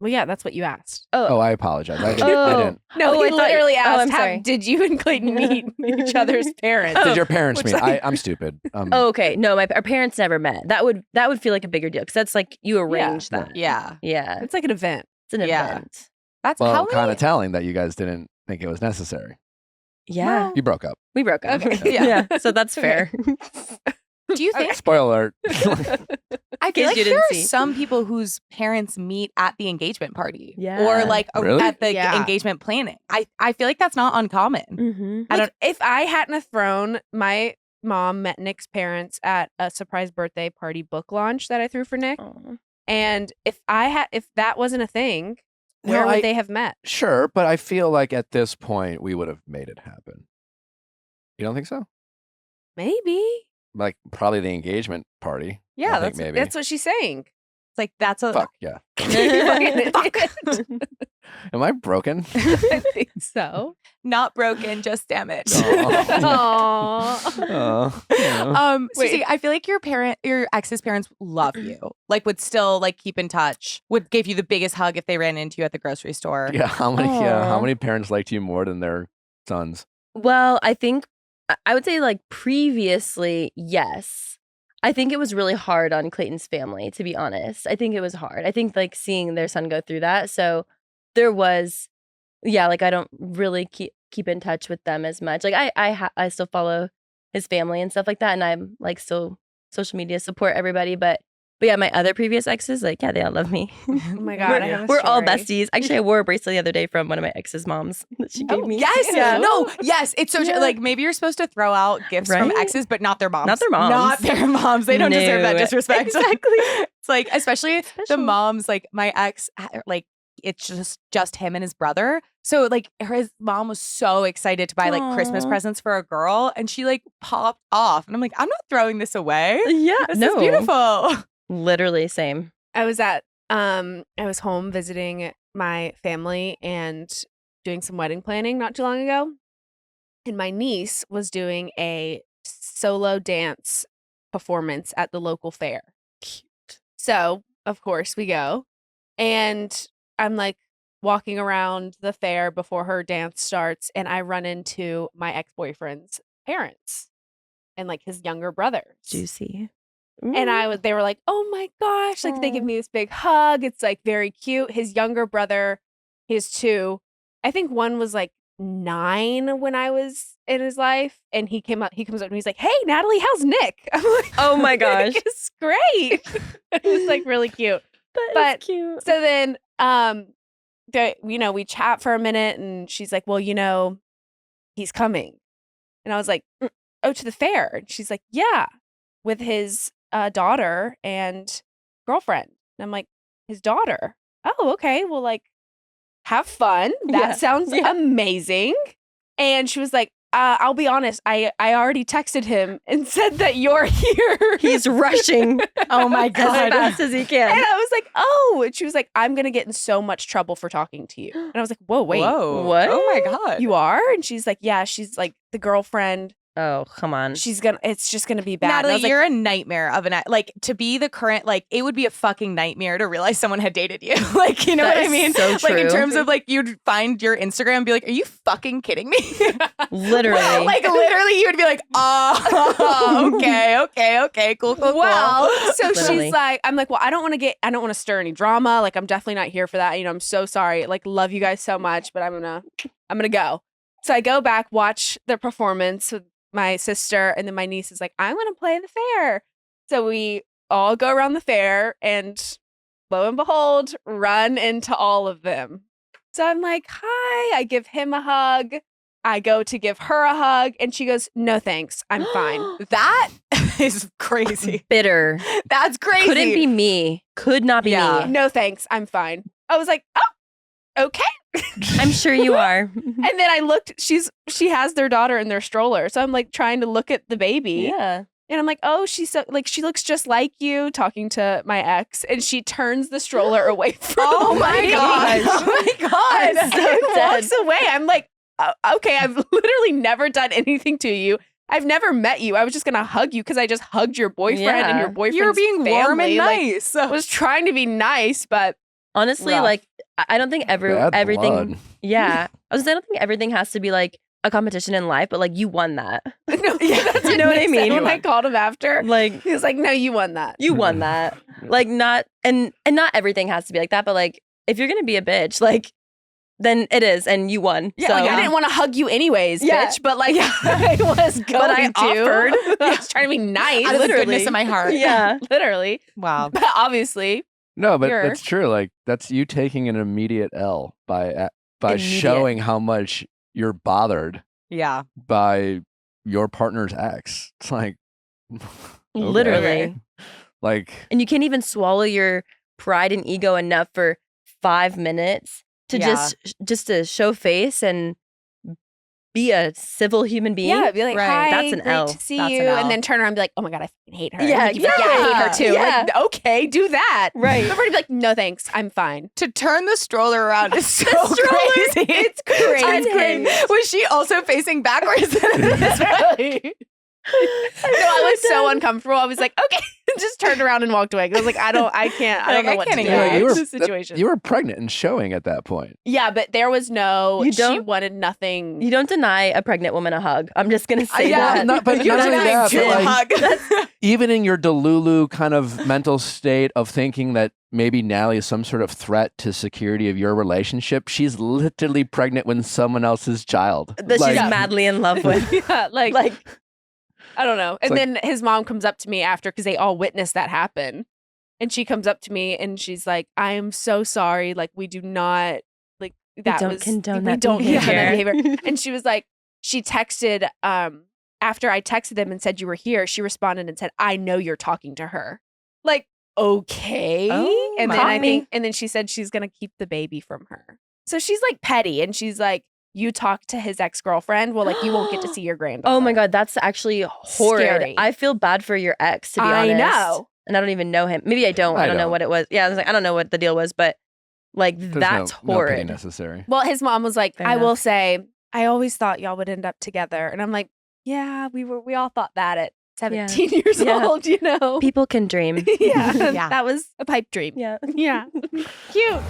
Well, yeah, that's what you asked. Oh, I apologize. I didn't. I Oh. didn't. No, Oh, he I thought- literally oh, asked, I'm sorry. did you and Clayton meet each other's parents? Did your parents which, meet? like- I'm stupid. Oh, okay. No, our parents never met. That would feel like a bigger deal because that's like you arrange that. Yeah. Yeah, It's like an event. it's an Yeah. event. That's well, how kind many. of telling that you guys didn't think it was necessary. Yeah, You broke up. we broke up. Okay. Yeah, so that's fair. Do you think? Spoiler alert. I feel case like you there didn't are see. some people whose parents meet at the engagement party. Yeah. Or like Really? at the Yeah. engagement planning. I feel like that's not uncommon. Mm-hmm. I Like, if I hadn't have thrown, my mom met Nick's parents at a surprise birthday party book launch that I threw for Nick. And if that wasn't a thing, where No, would I- they have met? Sure, but I feel like at this point we would have made it happen. You don't think so? Maybe. Like probably the engagement party. I Yeah, think maybe. That's what she's saying. It's like that's a Fuck yeah. Fuck. Am I broken? I think so. not broken, just damaged. Aww. Oh, yeah. Susie, I feel like your ex's parents love you. Like would still like keep in touch. Would give you the biggest hug if they ran into you at the grocery store. Yeah, how Aw. many parents liked you more than their sons? Well, I think I would say like previously, yes. I think it was really hard on Clayton's family, to be honest. I think it was hard. I think like seeing their son go through that. So there was, yeah, like I don't really keep in touch with them as much. Like I still follow his family and stuff like that, and I'm like still social media support everybody. But yeah, my other previous exes, like yeah, they all love me. Oh my God. We're all besties. Actually, I wore a bracelet the other day from one of my ex's moms that she gave me. Yes, Yeah. no, yes. It's so Yeah. like maybe you're supposed to throw out gifts from Right? exes, but not their moms. Not their moms. Not their moms. They don't deserve that No. disrespect. Exactly. It's like especially the Special. moms. Like my ex, like it's just him and his brother. So like his mom was so excited to buy like Christmas Aw. presents for a girl, and she like popped off, and I'm like, I'm not throwing this away. Yeah, This no, is beautiful. literally same. I was home visiting my family and doing some wedding planning not too long ago. And my niece was doing a solo dance performance at the local fair. Cute. So, of course, we go. And I'm like walking around the fair before her dance starts, and I run into my ex-boyfriend's parents and like his younger brothers. Juicy. And they were like, oh my gosh, like they give me this big hug. It's like very cute. His younger brother, he has two. I think one was like 9 when I was in his life. And he comes up and he's like, hey, Natalie, how's Nick? I'm like, Oh my gosh. it's great. It was like really cute. But cute. So then, we chat for a minute and she's like, well, he's coming. And I was like, oh, to the fair. And she's like, yeah, with his daughter and girlfriend. And I'm like, his daughter? Oh, okay. Well, like, have fun. That Yeah. sounds Yeah. amazing. And she was like, I'll be honest, I already texted him and said that you're here. He's rushing Oh my as god. fast as he And can. I was like, oh. And she was like, I'm going to get in so much trouble for talking to you. And I was like, whoa, wait. Whoa. What? Oh my god. You are? And she's like, yeah, she's like the girlfriend. Oh, come on. It's just going to be bad. And I Natalie, was like, you're a nightmare of like to be the current, like it would be a fucking nightmare to realize someone had dated you. Like, you know That what I is mean? so Like in true. terms of like you'd find your Instagram and be like, are you fucking kidding me? Literally. Like literally you would be like, oh, okay, cool. well, so Literally. she's like, I'm like, well, I don't want to stir any drama. Like, I'm definitely not here for that. I'm so sorry. Like, love you guys so much, but I'm gonna go. So I go back, watch the performance with my sister, and then my niece is like, I'm gonna play the fair. So we all go around the fair, and lo and behold, run into all of them. So I'm like, hi. I give him a hug. I go to give her a hug, and she goes, no thanks, I'm fine. That is crazy. Bitter. That's crazy. Couldn't be me. Could not be Yeah. me. No thanks, I'm fine. I was like, oh, okay. I'm sure you are. And then I looked, she has their daughter in their stroller. So I'm like trying to look at the baby. Yeah. And I'm like, oh, she's so, like, she looks just like you, talking to my ex. And she turns the stroller away from Oh me. my god. Oh my god. And So walks away. I'm like, okay, I've literally never done anything to you. I've never met you. I was just going to hug you because I just hugged your boyfriend and Yeah. your boyfriend's You're being warm and family. Like, nice. I was trying to be nice, but Honestly, Rough. like I don't think Bad everything. blood. Yeah. I was saying, I don't think everything has to be like a competition in life, but like you won that. no, that's You know what I Nick said mean? when I called him after. Like He was like, no, you won that. you won that. Like not and not everything has to be like that, but like if you're gonna be a bitch, like then it is, and you won. Yeah, so like, I didn't want to hug you anyways, Yeah. bitch, but like I was going But I to. offered. I was trying to be nice. Out of the Literally. goodness of my heart. Yeah. Literally. Wow. But obviously, No, but You're- that's true. Like that's you taking an immediate L by Immediate. showing how much you're bothered Yeah. by your partner's ex. It's like okay. Literally. Like And you can't even swallow your pride and ego enough for 5 minutes to Yeah. just to show face and be a civil human being. Yeah, be like, Right. hi, That's an great L. to see That's you. an L. And then turn around and be like, oh my God, I fucking hate her. Yeah, And you'd be like, yeah, I hate her too. Yeah. Like, okay, do that. Right. Everybody be like, no thanks, I'm fine. To turn the stroller around is so stroller, crazy. it's crazy. Unhinged. Was she also facing backwards? No, I was so uncomfortable. I was like, okay, just turned around and walked away. I was like, I don't Like, know I what can't to do engage. in you were this situation. You were pregnant and showing at that point. Yeah, but there was no, You she don't? wanted nothing. You don't deny a pregnant woman a hug. I'm just gonna say Yeah, that. Not, but You're not only denying that, Jim but a like, hug. even in your Delulu kind of mental state of thinking that maybe Natalie is some sort of threat to security of your relationship, she's literally pregnant with someone else's child. That Like, she's madly in love with. Yeah, like I don't know. And like- then his mom comes up to me after because they all witnessed that happen. And she comes up to me and she's like, I am so sorry. Like, we do not, like, that don't was, condone we that don't condone that behavior. behavior. And she was like, she texted, after I texted them and said you were here, she responded and said, I know you're talking to her. Like, okay. Oh, and then I mommy. think, and then she said she's going to keep the baby from her. So she's like petty and she's like, you talk to his ex-girlfriend. Well, like, you won't get to see your granddaughter. Oh my God, that's actually horrid. Scary. I feel bad for your ex, to be I honest. know. And I don't even know him. Maybe I don't. I I don't know don't. what it was. Yeah, I was like, I don't know what the deal was, but like there's that's no pity horrid. necessary. Well, his mom was like, Fair I will enough. say, I always thought y'all would end up together. And I'm like, yeah, we all thought that at 17 years Yeah. old, you know? People can dream. yeah. Yeah. That was a pipe dream. Yeah. Yeah. Cute.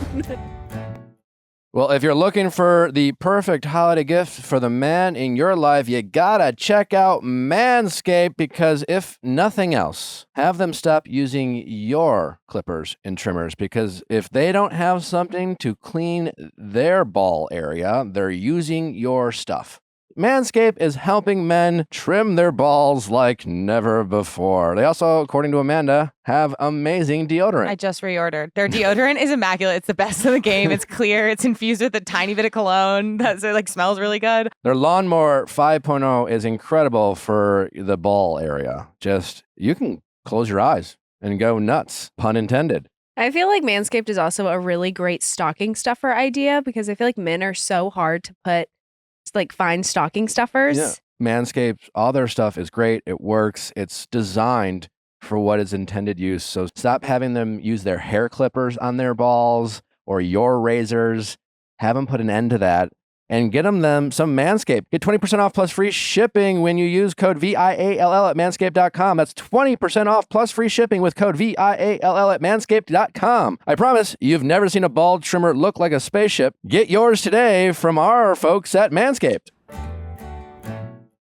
Well, if you're looking for the perfect holiday gift for the man in your life, you gotta check out Manscaped because if nothing else, have them stop using your clippers and trimmers because if they don't have something to clean their ball area, they're using your stuff. Manscaped is helping men trim their balls like never before. They also, according to Amanda, have amazing deodorant. I just reordered. Their deodorant is immaculate. It's the best in the game. It's clear. It's infused with a tiny bit of cologne. That's it. Like smells really good. Their Lawnmower 5.0 is incredible for the ball area. Just, you can close your eyes and go nuts, pun intended. I feel like Manscaped is also a really great stocking stuffer idea because I feel like men are so hard to put, like, find stocking stuffers. Yeah. Manscaped, all their stuff is great. It works. It's designed for what its intended use. So stop having them use their hair clippers on their balls or your razors. Have them put an end to that and get them some Manscaped. Get 20% off plus free shipping when you use code VIALL at manscaped.com. That's 20% off plus free shipping with code VIALL at manscaped.com. I promise you've never seen a ball trimmer look like a spaceship. Get yours today from our folks at Manscaped.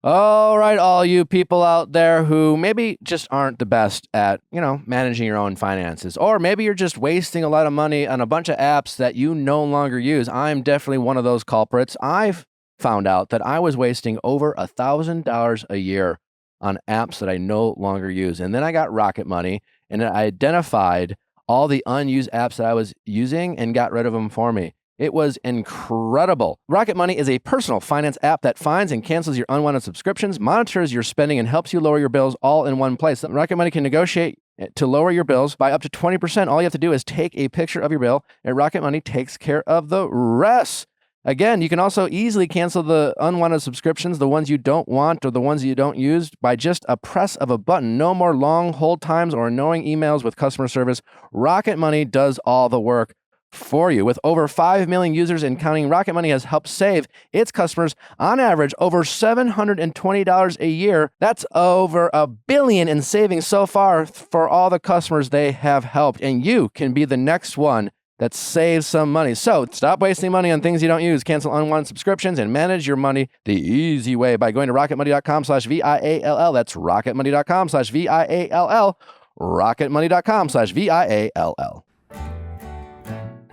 All right, all you people out there who maybe just aren't the best at, managing your own finances, or maybe you're just wasting a lot of money on a bunch of apps that you no longer use. I'm definitely one of those culprits. I've found out that I was wasting over $1,000 a year on apps that I no longer use. And then I got Rocket Money and I identified all the unused apps that I was using and got rid of them for me. It was incredible. Rocket Money is a personal finance app that finds and cancels your unwanted subscriptions, monitors your spending, and helps you lower your bills all in one place. Rocket Money can negotiate to lower your bills by up to 20%. All you have to do is take a picture of your bill, and Rocket Money takes care of the rest. Again, you can also easily cancel the unwanted subscriptions, the ones you don't want or the ones you don't use, by just a press of a button. No more long hold times or annoying emails with customer service. Rocket Money does all the work for you. With over 5 million users and counting, Rocket Money has helped save its customers on average over $720 a year. That's over $1 billion in savings so far for all the customers they have helped. And you can be the next one that saves some money. So stop wasting money on things you don't use. Cancel unwanted subscriptions and manage your money the easy way by going to rocketmoney.com/VIALL. That's rocketmoney.com/VIALL. rocketmoney.com/VIALL.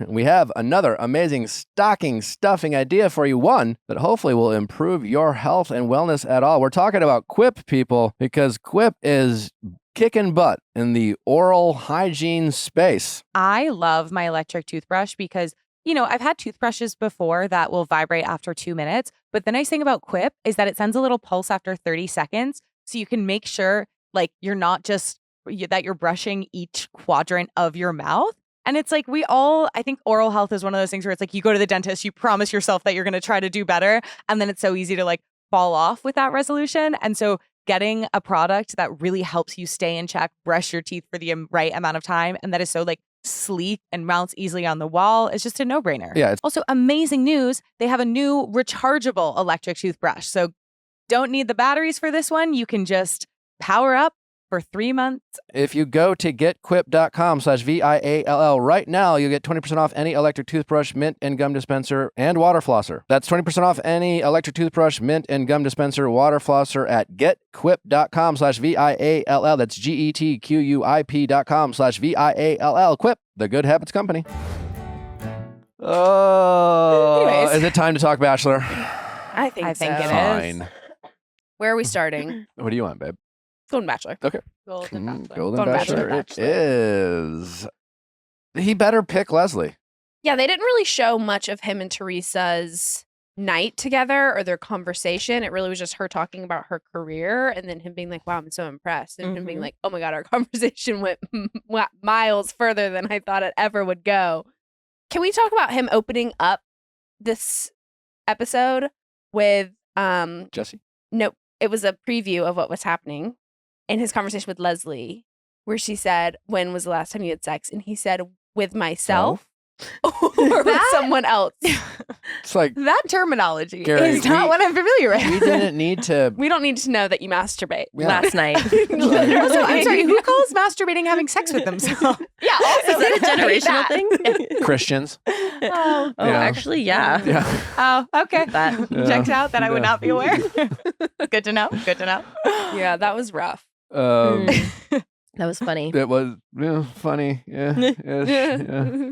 We have another amazing stocking stuffing idea for you, one that hopefully will improve your health and wellness at all. We're talking about Quip, people, because Quip is kicking butt in the oral hygiene space. I love my electric toothbrush because, I've had toothbrushes before that will vibrate after 2 minutes. But the nice thing about Quip is that it sends a little pulse after 30 seconds. So you can make sure, like, you're not just that you're brushing each quadrant of your mouth. And it's like I think oral health is one of those things where it's like you go to the dentist, you promise yourself that you're going to try to do better. And then it's so easy to like fall off with that resolution. And so getting a product that really helps you stay in check, brush your teeth for the right amount of time, and that is so like sleek and mounts easily on the wall is just a no-brainer. Yeah. Also, amazing news. They have a new rechargeable electric toothbrush. So don't need the batteries for this one. You can just power up for 3 months. If you go to getquip.com/VIALL right now, you'll get 20% off any electric toothbrush, mint and gum dispenser, and water flosser. That's 20% off any electric toothbrush, mint and gum dispenser, water flosser at getquip.com/VIALL. That's GETQUIP.com/VIALL. Quip, the Good Habits Company. Oh, Anyways. is it time to talk Bachelor? I think I think so. it is. Fine. Where are we starting? What do you want, babe? Golden Bachelor. Golden Golden Bachelor. Golden Bachelor. Bachelor. It is. He better pick Leslie. Yeah, they didn't really show much of him and Theresa's night together or their conversation. It really was just her talking about her career and then him being like, wow, I'm so impressed. And him being like, oh my God, our conversation went miles further than I thought it ever would go. Can we talk about him opening up this episode with Jesse? Nope. It was a preview of what was happening in his conversation with Leslie, where she said, when was the last time you had sex? And he said, with myself or with someone else. It's like, That terminology Gerry, is not what I'm familiar with. we didn't need to. We don't need to know that you masturbate. Yeah. Last night. Also, I'm sorry, who calls masturbating having sex with themselves? Yeah, also Is that a generational that. thing? Christians. Oh, Oh, Yeah. actually, yeah. Yeah. oh, okay. That. Yeah. Checks out that I would Yeah. not be aware. Good to know. Good to know. Yeah, that was rough. That was funny. It was funny. Yeah. Yeah.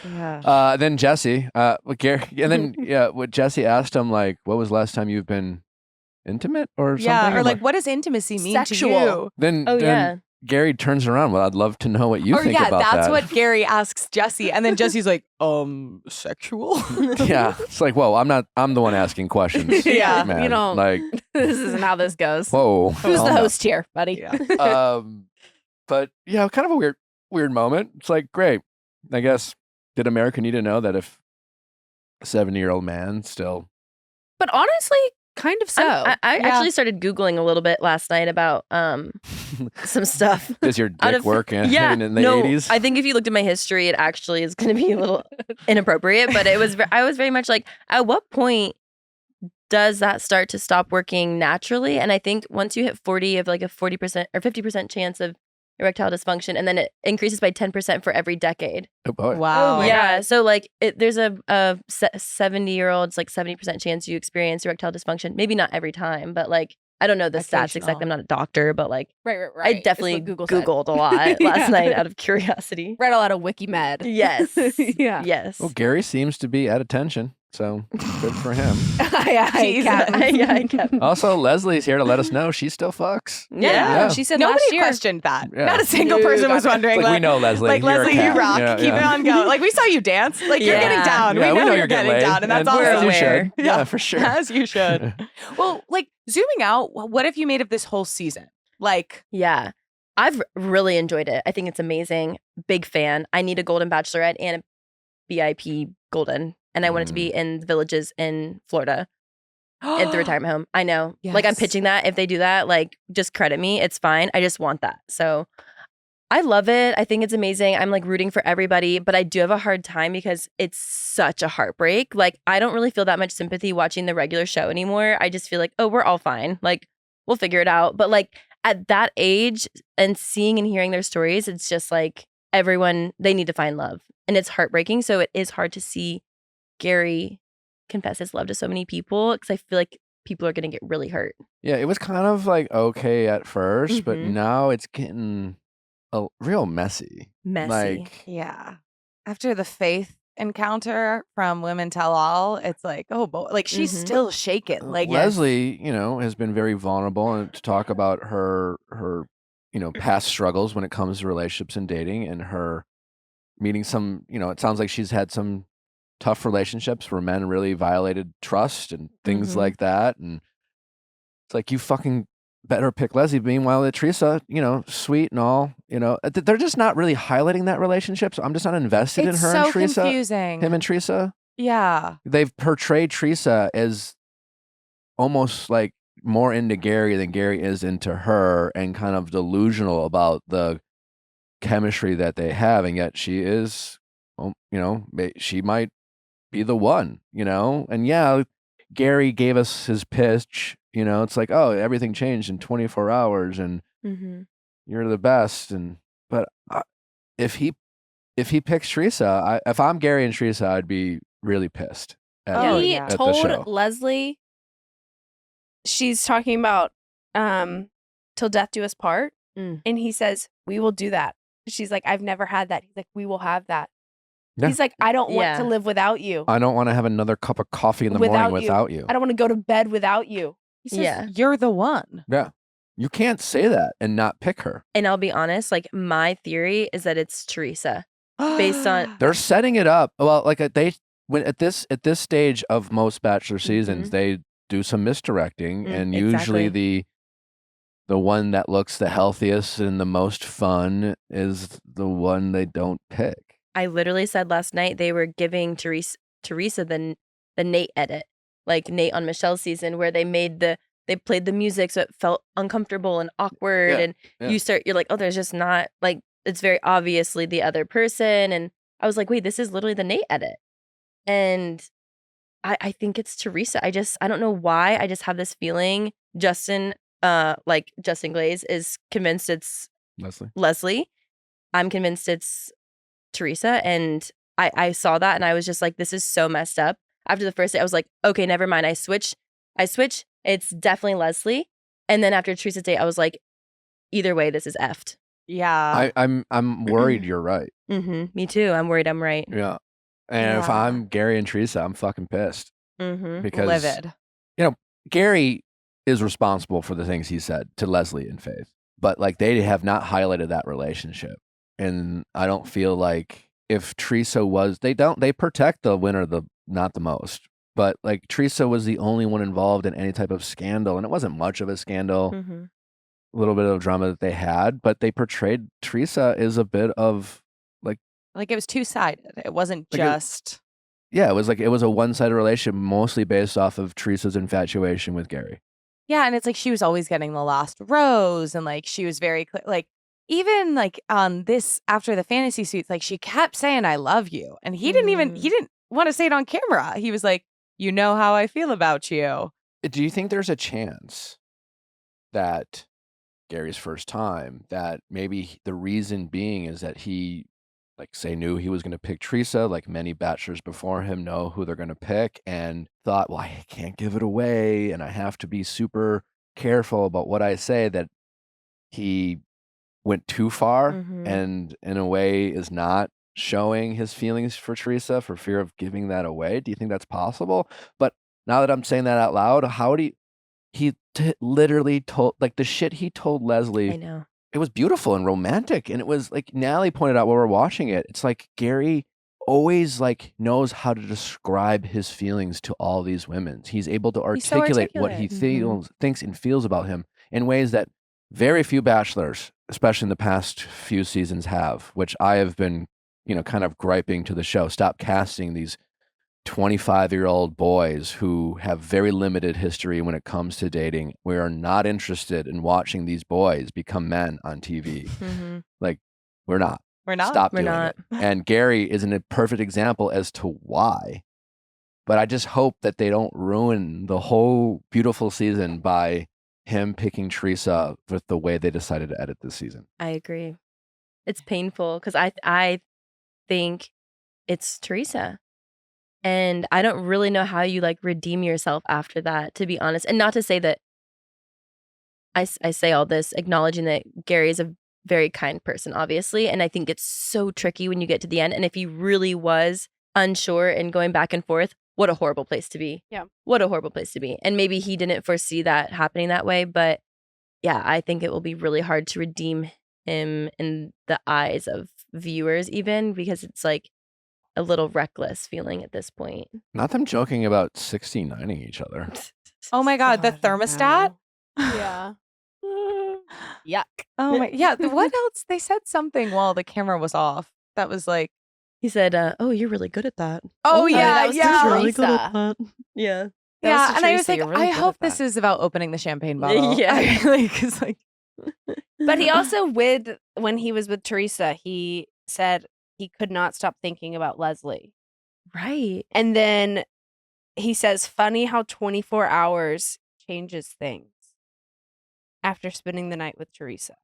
Yeah. Then Jesse, with Gerry, and then what Jesse asked him, like, what was the last time you've been intimate or something? Yeah, or I'm like, what does intimacy mean Sexual. to you? then Oh, then yeah. Gary turns around. Well, I'd love to know what you Or think yeah, about that's that. what Gerry asks Jesse, and then Jesse's like, sexual? Yeah, it's like, whoa, I'm the one asking questions. Yeah, man. you don't- like, This isn't how this goes. whoa. Who's calm the down. host here, buddy? Yeah. But yeah, kind of a weird moment. It's like, great. I guess, did America need to know that if a 70-year-old man still But honestly, kind of so. I Yeah. actually started Googling a little bit last night about some stuff. does your Out dick of- work in the no, 80s? I think if you looked at my history, it actually is going to be a little inappropriate. But it was. I was very much like, at what point does that start to stop working naturally? And I think once you hit 40, of like a 40% or 50% chance of erectile dysfunction, and then it increases by 10% for every decade. Oh boy. Wow. Yeah, so like there's a 70-year-old's like 70% chance you experience erectile dysfunction. Maybe not every time, but like I don't know the stats exactly. I'm not a doctor, but like right. I definitely Googled a lot last night out of curiosity. Read a lot of WikiMed. Yes. Yeah. Yes. Well, Gary seems to be at attention, so good for him. I kept. Also, Leslie's here to let us know she still fucks. Yeah. She said Nobody last year. questioned that. Yeah. Not a single No, person was got it. wondering. Like, we know Leslie. Like, You're a Leslie, you cat. rock. Yeah, Keep yeah. it on going. Like, we saw you dance. Like, you're getting Yeah. down. Yeah, we know you're you're getting laid. down. And that's As you awesome. should. Yeah. Yeah, for sure. As you should. Well, like, zooming out, what have you made of this whole season? Like, Yeah. I've really enjoyed it. I think it's amazing. Big fan. I need a Golden Bachelorette and a BIP Golden. And I want it to be in the villages in Florida at the retirement home. I know. Like, I'm Yes. pitching that. If they do that, like, just credit me. It's fine. I just want that. So I love it. I think it's amazing. I'm like rooting for everybody, but I do have a hard time because it's such a heartbreak. Like, I don't really feel that much sympathy watching the regular show anymore. I just feel like, oh, we're all fine. Like, we'll figure it out. But like at that age and seeing and hearing their stories, it's just like everyone, they need to find love. And it's heartbreaking. So it is hard to see Gerry confess his love to so many people because I feel like people are going to get really hurt. Yeah, it was kind of like okay at first, but Mhm. now it's getting real messy. Messy. Like, yeah. After the Faith encounter from Women Tell All, it's like, oh boy, like she's Mhm. still shaken. Like, Leslie, has been very vulnerable and to talk about her past struggles when it comes to relationships and dating and her meeting some, it sounds like she's had some tough relationships where men really violated trust and things Mhm. like that. And it's like, you fucking better pick Leslie. Meanwhile, Theresa, sweet and all, they're just not really highlighting that relationship. So I'm just not invested It's in her so and Theresa. confusing. Him and Theresa. Yeah. They've portrayed Theresa as almost like more into Gerry than Gerry is into her, and kind of delusional about the chemistry that they have, and yet she is, she might be the one, and yeah, Gerry gave us his pitch, it's like, oh, everything changed in 24 hours and you're the best, but if he picks Theresa, if I'm Gerry and Theresa, I'd be really pissed at, He at the told show. Leslie, she's talking about till death do us part, and he says, we will do that. She's like, I've never had that. He's like, we will have that. Yeah. He's like, I don't want Yeah. to live without you. I don't want to have another cup of coffee in the morning without you. I don't want to go to bed without you. He says, Yeah. You're the one. Yeah. You can't say that and not pick her. And I'll be honest, like my theory is that it's Theresa. Based on- They're setting it up. Well, like at this stage of most Bachelor seasons, they do some misdirecting, and usually the one that looks the healthiest and the most fun is the one they don't pick. I literally said last night they were giving Theresa the Nate edit, like Nate on Michelle's season, where they played the music so it felt uncomfortable and awkward, and you're like, oh, there's just not, like, it's very obviously the other person, and I was like, wait, this is literally the Nate edit, and I think it's Theresa. I don't know why, I just have this feeling Justin Glaze is convinced it's Leslie. I'm convinced it's Theresa, and I saw that and I was just like, this is so messed up. After the first day, I was like, okay, never mind. I switch. It's definitely Leslie. And then after Theresa's day, I was like, either way, this is effed. Yeah. I'm worried you're right. Me too. I'm worried I'm right. Yeah. And if I'm Gerry and Theresa, I'm fucking pissed. Because Livid. Gerry is responsible for the things he said to Leslie and Faith, but like they have not highlighted that relationship. And I don't feel like if Theresa was, they protect the winner not the most, but like Theresa was the only one involved in any type of scandal, and it wasn't much of a scandal, a little bit of drama that they had, but they portrayed Theresa as a bit of like it was two-sided. It wasn't Like just. it was a one-sided relationship, mostly based off of Theresa's infatuation with Gerry. Yeah, and it's like she was always getting the last rose, and like she was very clear, like even like on this after the fantasy suites, like she kept saying "I love you," and he didn't want to say it on camera. He was like, "You know how I feel about you." Do you think there's a chance that Gerry's first time, that maybe the reason being is that he, like, say, knew he was going to pick Theresa, like many bachelors before him know who they're going to pick, and thought, well, I can't give it away, and I have to be super careful about what I say, that he went too far and in a way is not showing his feelings for Theresa for fear of giving that away? Do you think that's possible? But now that I'm saying that out loud, how do he literally told, like, the shit he told Leslie. I know. It was beautiful and romantic, and it was like Natalie pointed out while we're watching it. It's like Gerry always like knows how to describe his feelings to all these women. He's able to He's so articulate what he thinks and feels about him in ways that very few bachelors, especially in the past few seasons, have. Which I have been, kind of griping to the show. Stop casting these 25-year-old boys who have very limited history when it comes to dating. We are not interested in watching these boys become men on TV. Like, we're not. Stop doing it. And Gerry isn't a perfect example as to why. But I just hope that they don't ruin the whole beautiful season by him picking Theresa with the way they decided to edit this season. I agree. It's painful because I think it's Theresa. And I don't really know how you like redeem yourself after that, to be honest. And not to say that I say all this acknowledging that Gerry is a very kind person, obviously. And I think it's so tricky when you get to the end. And if he really was unsure and going back and forth, what a horrible place to be. Yeah. What a horrible place to be. And maybe he didn't foresee that happening that way. But yeah, I think it will be really hard to redeem him in the eyes of viewers, even because it's like a little reckless feeling at this point. Not them joking about 69ing each other. Oh my God, the thermostat? Yeah. Yuck. Oh my, yeah. What else? They said something while the camera was off. That was like, He said, "Oh, you're really good at that." oh yeah, that was yeah. Teresa. Really good at that. Yeah. That was Yeah, to and I was Teresa, like, you're really I good hope at this that. is about opening the champagne bottle. Yeah. I really, because like, But he also, when he was with Teresa, he said he could not stop thinking about Leslie. Right. And then he says, funny how 24 hours changes things after spending the night with Teresa.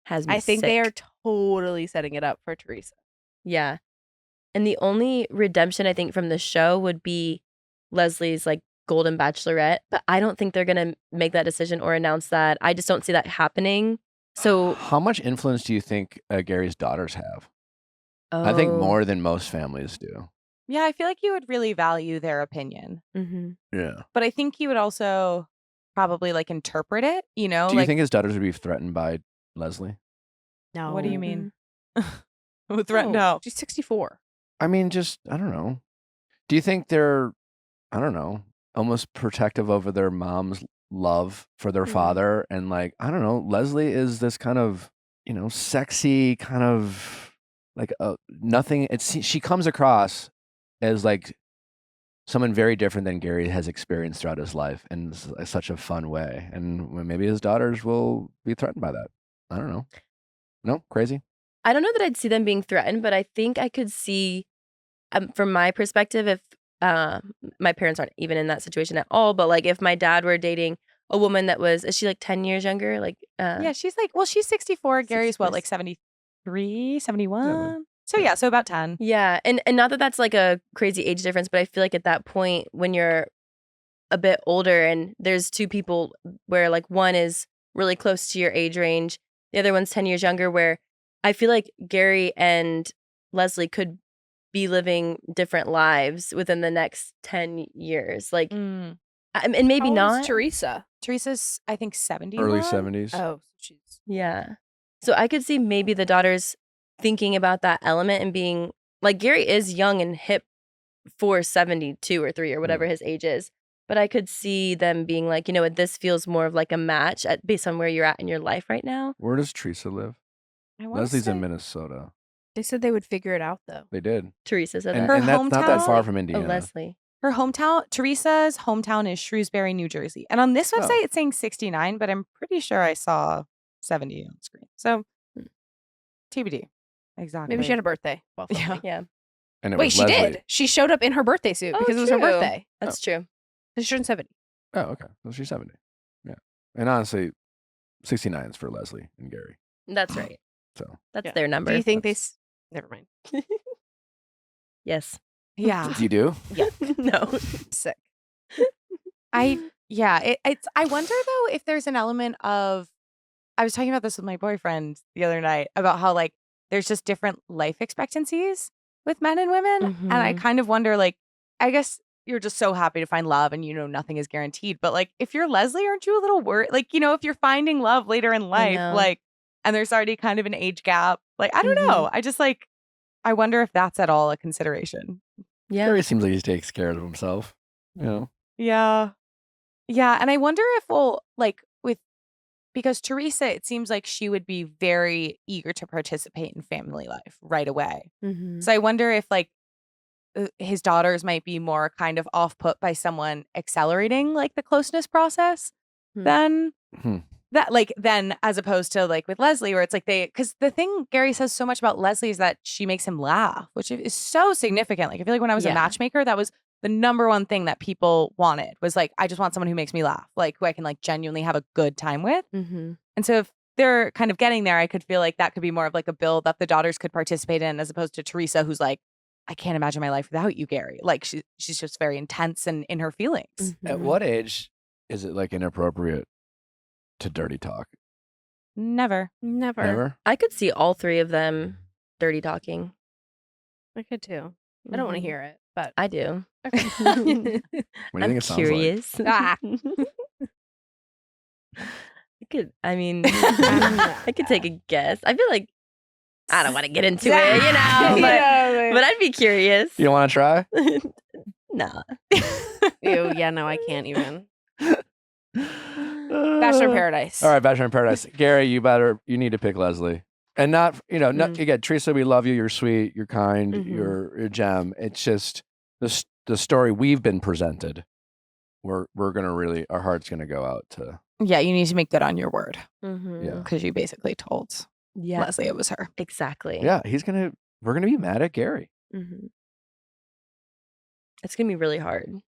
Has me I think they are sick. totally setting it up for Teresa. Yeah. And the only redemption I think from the show would be Leslie's like Golden Bachelorette, but I don't think they're going to make that decision or announce that. I just don't see that happening. So How much influence do you think Gary's daughters have? I think more than most families do. yeah, I feel like you would really value their opinion, Mm-hmm. Yeah. but I think you would also probably like interpret it. You know, Do you like think his daughters would be threatened by Leslie? No. what do you mean? No, Threatened how? she's 64. I mean, just, I don't know. Do you think they're, I don't know, almost protective over their mom's love for their father? And like, I don't know, Leslie is this kind of, sexy kind of like nothing. She comes across as like someone very different than Gerry has experienced throughout his life in such a fun way. And maybe his daughters will be threatened by that. I don't know. No, crazy. I don't know that I'd see them being threatened, but I think I could see, from my perspective, if my parents aren't even in that situation at all, but like if my dad were dating a woman that is she like 10 years younger? Like, Yeah, she's like, well, she's 64. Gary's what, 64. like 73, 71? Yeah. So yeah, so about 10. Yeah, and not that that's like a crazy age difference, but I feel like at that point when you're a bit older and there's two people where like one is really close to your age range, the other one's 10 years younger, where I feel like Gerry and Leslie could be living different lives within the next 10 years. Like, and maybe How old is not. Teresa. Teresa's, I think, 70. Early 70s. Oh, she's Yeah. So I could see maybe the daughters thinking about that element and being like, Gerry is young and hip for 72 or 3 or whatever his age is. But I could see them being like, this feels more of like a match based on where you're at in your life right now. Where does Theresa live? Leslie's in Minnesota. They said they would figure it out though. They did. Teresa said And, that. and that's not that hometown- far from Oh, Indiana. Leslie. Her hometown, Teresa's hometown is Shrewsbury, New Jersey. And on this Oh. website, it's saying 69, but I'm pretty sure I saw 70 on screen. So TBD. Exactly. Maybe she had a birthday. Well, Yeah. Yeah. And it Wait, was she Leslie. did. She showed up in her birthday suit because it was her true. birthday. That's true. She turned 70. Oh, okay. So she's 70. Yeah. And honestly, 69 is for Leslie and Gerry. That's right. So That's Yeah. their number. Do you think they? Never mind. Yes. Yeah. you do? No. Sick. I wonder though if there's an element of, I was talking about this with my boyfriend the other night about how like there's just different life expectancies with men and women. And I Mhm. kind of wonder, like, I guess you're just so happy to find love and nothing is guaranteed. But like if you're Leslie, aren't you a little worried? Like, if you're finding love later in life, know. like, and there's already kind of an age gap, like, I don't know. I just like, I wonder if that's at all a consideration. Yeah. Gerry seems like he takes care of himself. Yeah. Yeah. And I wonder if because Theresa, it seems like she would be very eager to participate in family life right away. Mhm. So I wonder if like his daughters might be more kind of off put by someone accelerating like the closeness process than then as opposed to like with Leslie, where it's like because the thing Gerry says so much about Leslie is that she makes him laugh, which is so significant. Like I feel like when I was a Yeah. matchmaker, that was the number one thing that people wanted was like, I just want someone who makes me laugh, like who I can like genuinely have a good time with. Mhm. And so if they're kind of getting there, I could feel like that could be more of like a build that the daughters could participate in, as opposed to Theresa, who's like, I can't imagine my life without you, Gerry. Like she's just very intense and in her feelings. At Mhm. what age is it like inappropriate to dirty talk? Never. Never. Never? I could see all three of them dirty talking. I could too. I don't want to Mhm. hear it, but I do. What do you think I'm it sounds like? curious. Ah. I mean, I could take a guess. I feel like I don't want to get into it, but I'd be curious. You don't want to try? Nah. Ew, yeah, no, I can't even. Bachelor in Paradise. All right, Bachelor in Paradise. Gary, you need to pick Leslie. And not, again, Theresa, we love you. You're sweet. You're kind. You're a gem. It's just the story we've been presented. We're going to really, our heart's going to go out to. Yeah, you need to make good on your word. Yeah. Because you basically told Leslie it was her. Exactly. Yeah, we're going to be mad at Gerry. It's going to be really hard.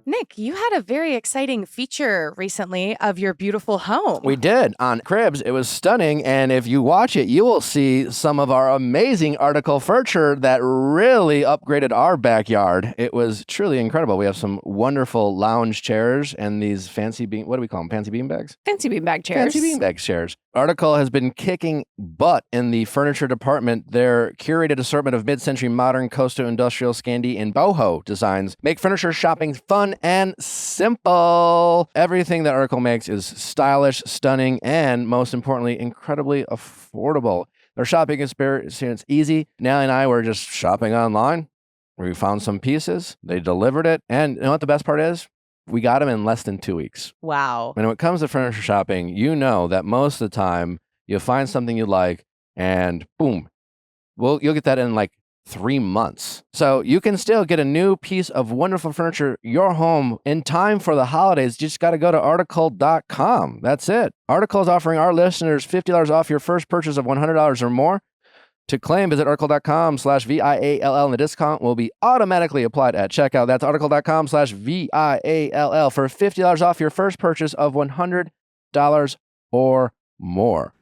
Nick, you had a very exciting feature recently of your beautiful home. We did on Cribs. It was stunning. And if you watch it, you will see some of our amazing article furniture that really upgraded our backyard. It was truly incredible. We have some wonderful lounge chairs and these fancy what do we call them? Fancy beanbags? Fancy beanbag chairs. Fancy beanbag chairs. Article has been kicking butt in the furniture department. Their curated assortment of mid-century modern, coastal, industrial, Scandi, and boho designs make furniture shopping fun and simple. Everything that Article makes is stylish, stunning, and most importantly, incredibly affordable. Their shopping experience easy. Nally and I were just shopping online. We found some pieces. They delivered it. And you know what the best part is? We got them in less than 2 weeks. Wow. When it comes to furniture shopping, you know that most of the time you'll find something you like and boom, you'll get that in like 3 months. So you can still get a new piece of wonderful furniture, your home, in time for the holidays. You just got to go to article.com. That's it. Article is offering our listeners $50 off your first purchase of $100 or more. To claim, visit article.com/VIALL, and the discount will be automatically applied at checkout. That's article.com/VIALL for $50 off your first purchase of $100 or more.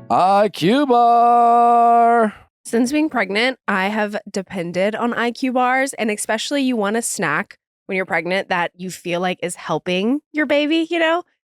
IQBAR. Since being pregnant, I have depended on IQBARs, and especially you want a snack when you're pregnant that you feel like is helping your baby,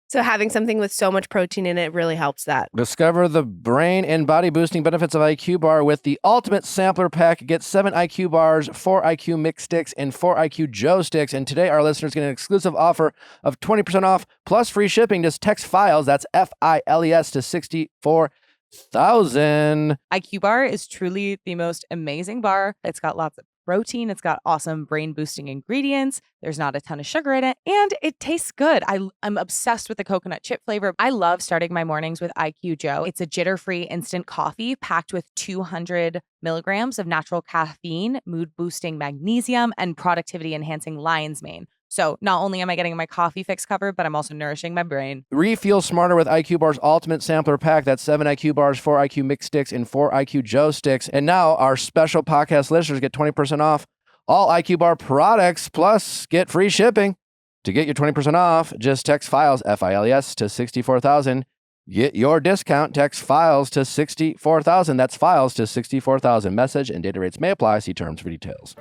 So having something with so much protein in it really helps that. Discover the brain and body boosting benefits of IQBAR with the Ultimate Sampler Pack. Get 7 IQBARs, 4 IQMIX sticks, and 4 IQJOE sticks. And today, our listeners get an exclusive offer of 20% off plus free shipping. Just text FILES, that's FILES, to 64,000. IQBAR is truly the most amazing bar. It's got lots of protein. It's got awesome brain boosting ingredients. There's not a ton of sugar in it, and it tastes good. I'm obsessed with the coconut chip flavor. I love starting my mornings with IQJOE. It's a jitter-free instant coffee packed with 200 milligrams of natural caffeine, mood-boosting magnesium, and productivity-enhancing lion's mane. So not only am I getting my coffee fix covered, but I'm also nourishing my brain. Refuel smarter with IQBAR's Ultimate Sampler Pack. That's 7 IQBARs, 4 IQMIX sticks, and 4 IQJOE sticks. And now our special podcast listeners get 20% off all IQBAR products, plus get free shipping. To get your 20% off, just text FILES, FILES, to 64,000. Get your discount. Text FILES to 64,000. That's FILES to 64,000. Message and data rates may apply. See terms for details.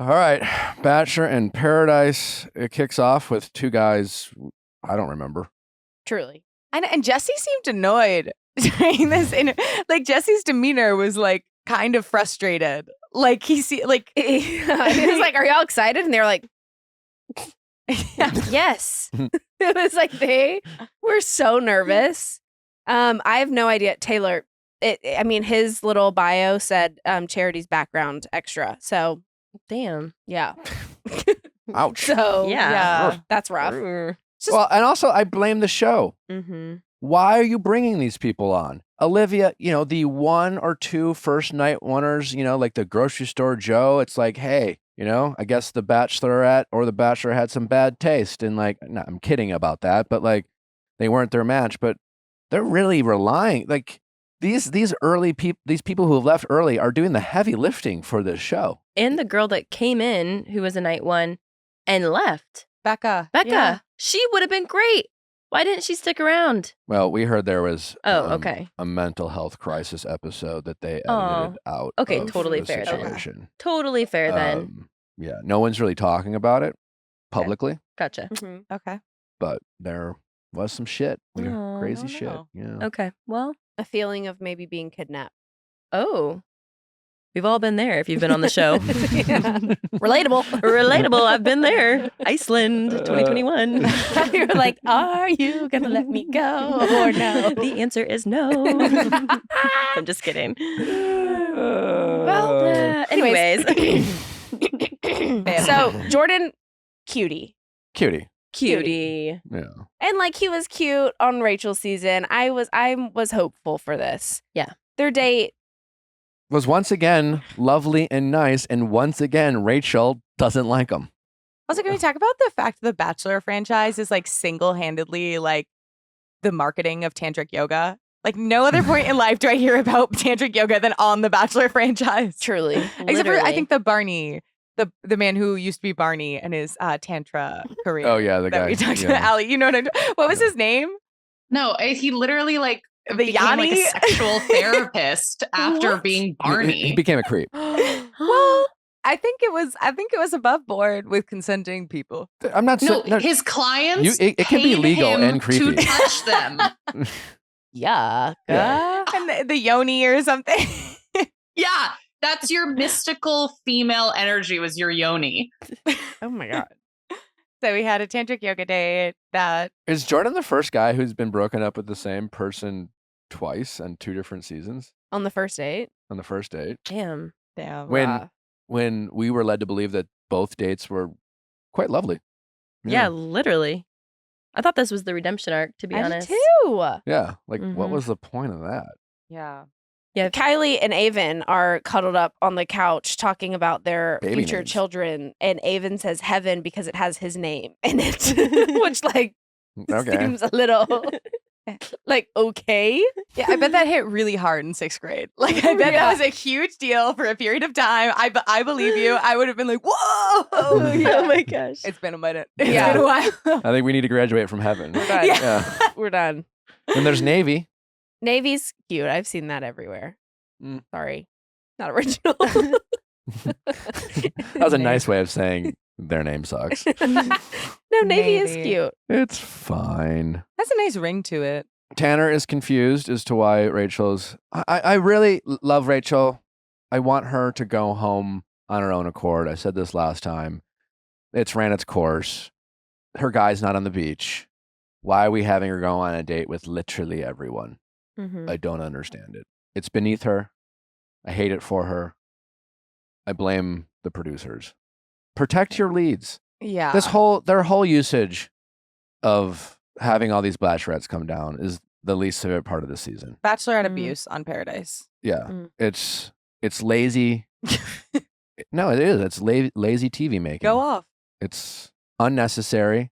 All right, Bachelor in Paradise. It kicks off with 2 guys I don't remember. Truly. And Jesse seemed annoyed during this. Like Jesse's demeanor was like kind of frustrated. Like he was like, "Are y'all excited?" And they were like, "Yes." It was like they were so nervous. I have no idea. Taylor. His little bio said charity's background extra. So. Damn. Yeah. Ouch. So yeah, that's rough. Well, and also I blame the show. Mm-hmm. Why are you bringing these people on? Olivia, the 1 or 2 first night oneers, like the grocery store Joe, it's like, hey, I guess the Bachelorette or the Bachelor had some bad taste. And like, no, I'm kidding about that, but like they weren't their match, but they're really relying, like these early people, these people who have left early are doing the heavy lifting for this show. And the girl that came in, who was a night 1 and left. Becca. Yeah. She would have been great. Why didn't she stick around? Well, we heard there was okay. a mental health crisis episode that they edited out. Okay, of totally the fair situation. then. Totally fair then. Yeah, no one's really talking about it publicly. Gotcha. Mm-hmm. Okay. But there was some shit. Oh, Crazy no. shit. Yeah. Okay. Well. A feeling of maybe being kidnapped. Oh. We've all been there if you've been on the show. Relatable. Relatable. I've been there. Iceland 2021. You're like, are you going to let me go or no? The answer is no. I'm just kidding. Well, anyways. So Jordan cutie. Cutie. Cutie. Yeah. And like he was cute on Rachel's season. I was hopeful for this. Yeah. Their date. Was once again lovely and nice, and once again Rachel doesn't like him. Also, can we talk about the fact that the Bachelor franchise is like single-handedly like the marketing of tantric yoga? Like no other point in life do I hear about tantric yoga than on the Bachelor franchise. Truly. Except for I think the Barney, the man who used to be Barney and his tantra career. Oh yeah, the that guy. we talked yeah. about. Allie, you know what what was his name? No, he literally like The became like a Yanni? sexual therapist after What? being He Barney. became a creep. Well, I think it was above board with consenting people. I'm not No, saying his clients it can be paid legal him and creepy. to touch them. Yuck. Yeah. And the yoni or something. Yeah, that's your mystical female energy was your yoni. Oh my God. So we had a tantric yoga date that Is Jordan the first guy who's been broken up with the same person twice on 2 different seasons On the first date. on the first date? Damn. damn. When we were led to believe that both dates were quite lovely. Yeah, literally. I thought this was the redemption arc, to be I did honest. too. Yeah. Like, what Mhm. was the point of that? Yeah. Yeah. Kylie and Avon are cuddled up on the couch talking about their Baby future names. children, and Avon says heaven because it has his name in it, which like Okay. seems a little like okay. Yeah, I bet that hit really hard in 6th grade. Like, I bet Yeah. that was a huge deal for a period of time. I believe you. I would have been like, whoa. Oh my gosh. It's been a minute. It's Yeah. been a while. I think we need to graduate from heaven. We're done. Yeah. We're done. And there's Navy. Navy's cute. I've seen that everywhere. Mm. Sorry, not original. That was a nice way of saying their name sucks. No, Navy is Navy. cute. It's fine. That's a nice ring to it. Tanner is confused as to why Rachel's. I really love Rachel. I want her to go home on her own accord. I said this last time. It's ran its course. Her guy's not on the beach. Why are we having her go on a date with literally everyone? Mhm. I don't understand it. It's beneath her. I hate it for her. I blame the producers. Protect your leads. Yeah. Their whole usage of having all these bachelorettes come down is the least favorite part of the season. Bachelorette Mm. abuse on Paradise. Yeah, Mm. it's lazy. No, it is. It's lazy TV making. Go off. It's unnecessary.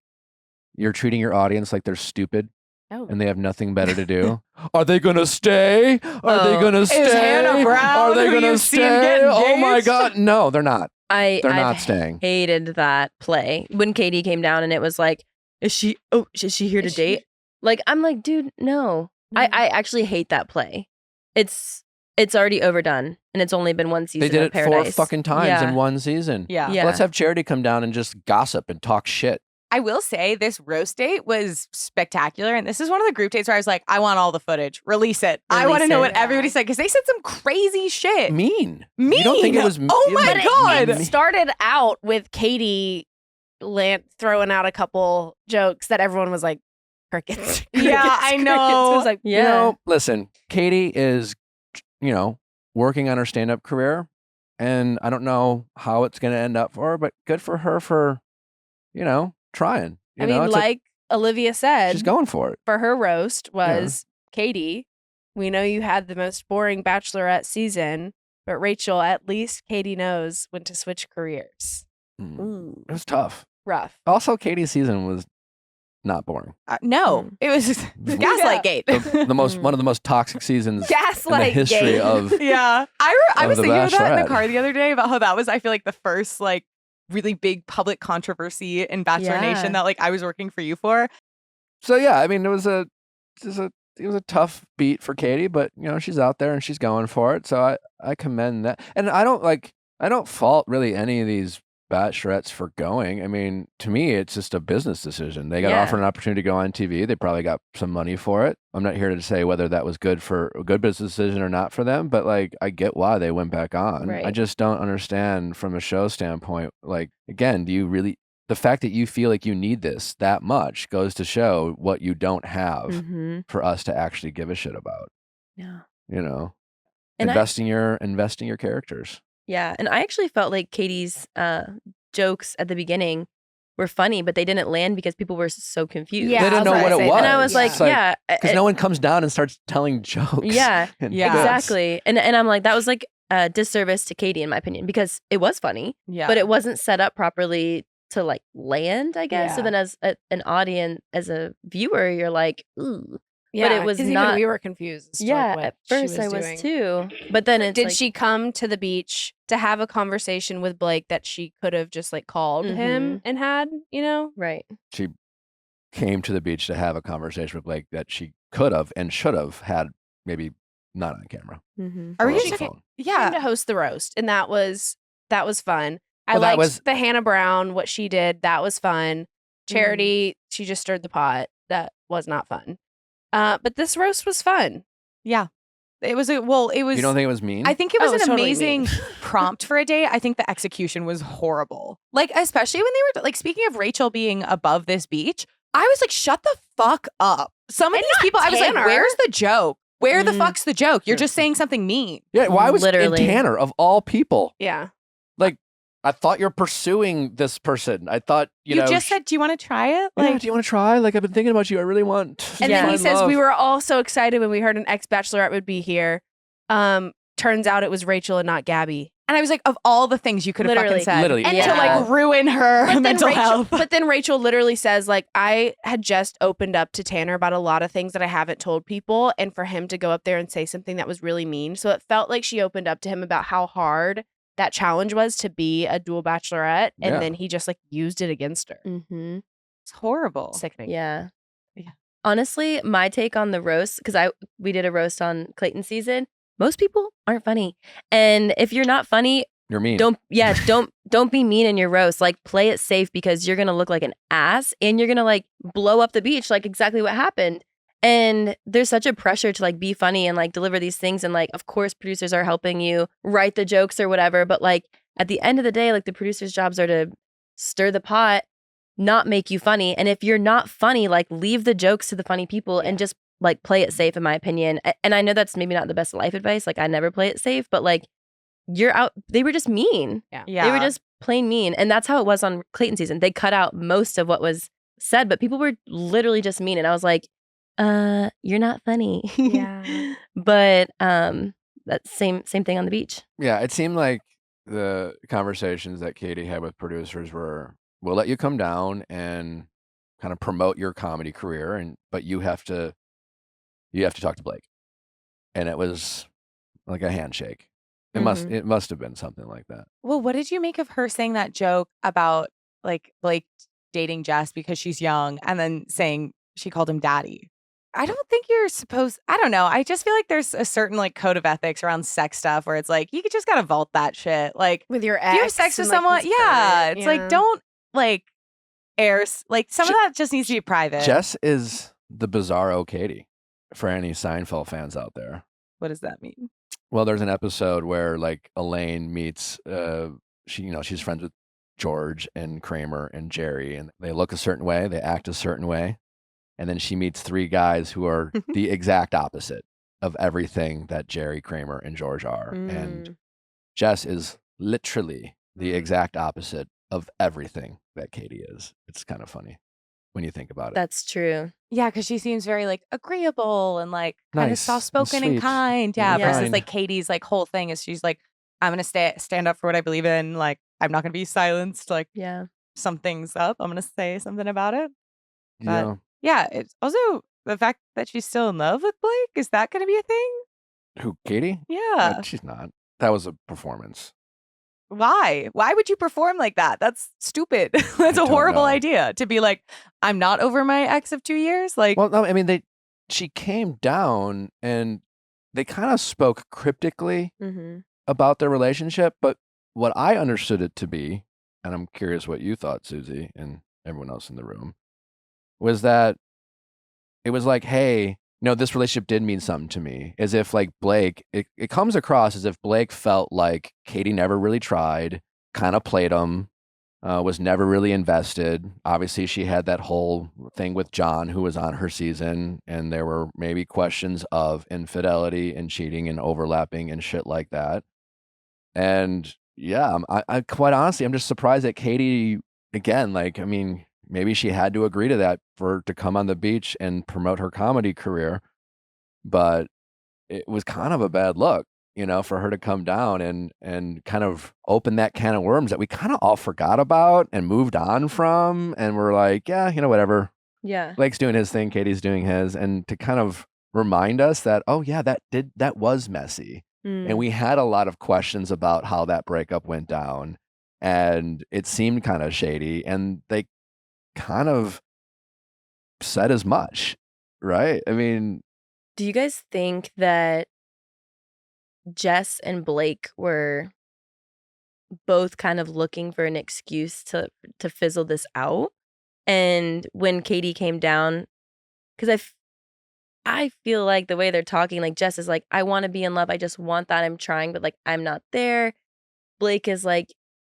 You're treating your audience like they're stupid Oh, and they have nothing better to do. Are they gonna stay? Are they Oh. gonna stay? Hannah Brown, Are they who gonna you've seen stay? get Oh my engaged? God! No, they're not. They're I've not staying. hated that play when Katie came down and it was like, is she here to Is she- date? Like, I'm like, dude, no. No. I actually hate that play. It's already overdone and it's only been one season They did of it Paradise. 4 fucking times Yeah. in one season. Yeah. Yeah. Let's have Charity come down and just gossip and talk shit. I will say this roast date was spectacular. And this is one of the group dates where I was like, I want all the footage. Release it. I want to Release know it. what everybody said because they said some crazy shit. Mean. Mean. You don't think it was? Oh my but it- God. It started out with Katie throwing out a couple jokes that everyone was like, crickets. Yeah, crickets, I crickets. know. It was like, Yeah. You know, listen, Katie is, working on her stand-up career, and I don't know how it's going to end up for her, but good for her for, trying. I mean, it's like Olivia said, she's going for it. for her roast was Katie. We know you had the most boring Bachelorette season, but Rachel, at least Katie knows when to switch careers. Mm. It was tough. Rough. Also, Katie's season was not boring. No, Mm. it was just Gaslight Gate. The most one of the most toxic seasons in the Gaslight history game. of. Yeah. I Of was The thinking of that in Bachelorette. the car the other day about how that was, I feel like, the first like really big public controversy in Bachelor Yeah. Nation that like I was working for you for. So yeah, I mean, it was a tough beat for Katie, but she's out there and she's going for it. So I commend that, and I don't fault really any of these bachelorettes for going. I mean, to me, it's just a business decision. They got Yeah. offered an opportunity to go on TV. They probably got some money for it. I'm not here to say whether that was a good business decision or not for them, but like I get why they went back on. I Right. just don't understand from a show standpoint. Like, again, do you really? The fact that you feel like you need this that much goes to show what you don't have Mm-hmm. for us to actually give a shit about. Yeah. And And investing your characters. Yeah, and I actually felt like Katie's jokes at the beginning were funny, but they didn't land because people were so confused. Yeah, They didn't know I was what gonna it say was. And I was like, It's like, yeah, because no one comes down and starts telling jokes. yeah, and Yeah. bits. exactly. And I'm like, that was like a disservice to Katie, in my opinion, because it was funny, Yeah. but it wasn't set up properly to like land, I guess. So Yeah. then as an audience, as a viewer, you're like, ooh. Yeah, it was 'cause even not- we were confused. As to, Yeah, like, what at she first I was doing. too. But then it's Did like, she come to the beach to have a conversation with Blake that she could have just like called him and had, you know? right. She came to the beach to have a conversation with Blake that she could have and should have had, maybe not on camera. Mm-hmm. Are or we on just the talking? phone. Came to Yeah. host the roast, and that was fun. I Well, that liked was- the Hannah Brown, what she did. That was fun. Charity, she just stirred the pot. That was not fun. But this roast was fun. Yeah. It was it was You don't think it was mean? I think it was Oh, an it's totally amazing mean. prompt for a date. I think the execution was horrible. Like, especially when they were like, speaking of Rachel being above this beach, I was like, shut the fuck up. Some of And these not people, I was like, Tanner. where's the joke? Where the Mm. fuck's the joke? You're just saying something mean. yeah, why was Literally. Tanner, of all people? Yeah. Like, I thought you're pursuing this person. I thought, you You know. just said, do you want to try it? yeah, Like, do you want to try? Like, I've been thinking about you. I really want. And Yeah. then he find says, love." we were all so excited when we heard an ex-bachelorette would be here. Turns out it was Rachel and not Gabby. and I was like, of all the things you could have Literally. fucking said. Literally. And to Yeah. like ruin her mental health. But then Rachel literally says, like, I had just opened up to Tanner about a lot of things that I haven't told people. And for him to go up there and say something that was really mean. So it felt like she opened up to him about how hard that challenge was to be a dual bachelorette. And Yeah. then he just like used it against her. Mm-hmm. It's horrible. Sickening. Yeah. Yeah. Honestly, my take on the roast, because we did a roast on Clayton season. Most people aren't funny, and if you're not funny, You're mean. don't be mean in your roast. Like, play it safe, because you're gonna look like an ass, and you're gonna like blow up the beach, like exactly what happened. And there's such a pressure to like be funny and like deliver these things, and like of course producers are helping you write the jokes or whatever, but like at the end of the day, like the producers' jobs are to stir the pot, not make you funny. And if you're not funny, like leave the jokes to the funny people and just like play it safe, in my opinion. And I know that's maybe not the best life advice. Like, I never play it safe, but like you're out. They were just mean. Yeah. They were just plain mean. And that's how it was on Clayton season. They cut out most of what was said, but people were literally just mean. And I was like, you're not funny. Yeah. But that same thing on the beach. Yeah, it seemed like the conversations that Katie had with producers were, we'll let you come down and kind of promote your comedy career, but you have to talk to Blake. And it was like a handshake. It must have been something like that. Well, what did you make of her saying that joke about like Blake dating Jess because she's young, and then saying she called him daddy? I don't think you're supposed. I don't know. I just feel like there's a certain like code of ethics around sex stuff where it's like you just gotta vault that shit. Like, With your if ex. you have sex with and, like, someone, he's yeah, current. it's like don't like air like some of that just needs to be private. Jess is the bizarro Katie for any Seinfeld fans out there. What does that mean? Well, there's an episode where like Elaine meets she's friends with George and Kramer and Gerry, and they look a certain way, they act a certain way, and then she meets three guys who are the exact opposite of everything that Gerry, Kramer, and George are. And Jess is literally the exact opposite of everything that Katie is. It's kind of funny when you think about it. That's true. Yeah, because she seems very like agreeable and like kind of Nice and soft spoken and sweet. kind. Yeah, Yeah. versus Kind. like Katie's like whole thing is she's like, I'm gonna stand up for what I believe in. Like, I'm not gonna be silenced. Like, Yeah. something's up, I'm gonna say something about it. Yeah. Yeah, it's also the fact that she's still in love with Blake. Is that gonna be a thing? Who, Katie? Yeah. She's not. That was a performance. Why? Why would you perform like that? That's stupid. That's a don't horrible know. idea to be like, I'm not over my ex of 2 years. Like, Well, no, I mean, she came down and they kind of spoke cryptically Mm-hmm. about their relationship, but what I understood it to be, and I'm curious what you thought, Susie, and everyone else in the room, was that it was like, hey, this relationship did mean something to me. As if like Blake, it comes across as if Blake felt like Katie never really tried, kind of played him, was never really invested. Obviously, she had that whole thing with John, who was on her season, and there were maybe questions of infidelity and cheating and overlapping and shit like that. And yeah, I quite honestly, I'm just surprised that Katie again, like, I mean, maybe she had to agree to that to come on the beach and promote her comedy career, but it was kind of a bad look, for her to come down and kind of open that can of worms that we kind of all forgot about and moved on from, and we're like, yeah, whatever. Yeah. Blake's doing his thing, Katie's doing his, and to kind of remind us that, oh yeah, that was messy. And we had a lot of questions about how that breakup went down, and it seemed kind of shady, and they kind of said as much, right? I mean, Do you guys think that Jess and Blake were both kind of looking for an excuse to fizzle this out? And when Katie came down, because I feel like the way they're talking, like Jess is like, I want to be in love. I just want that. I'm trying, but like, I'm not there. Blake is like,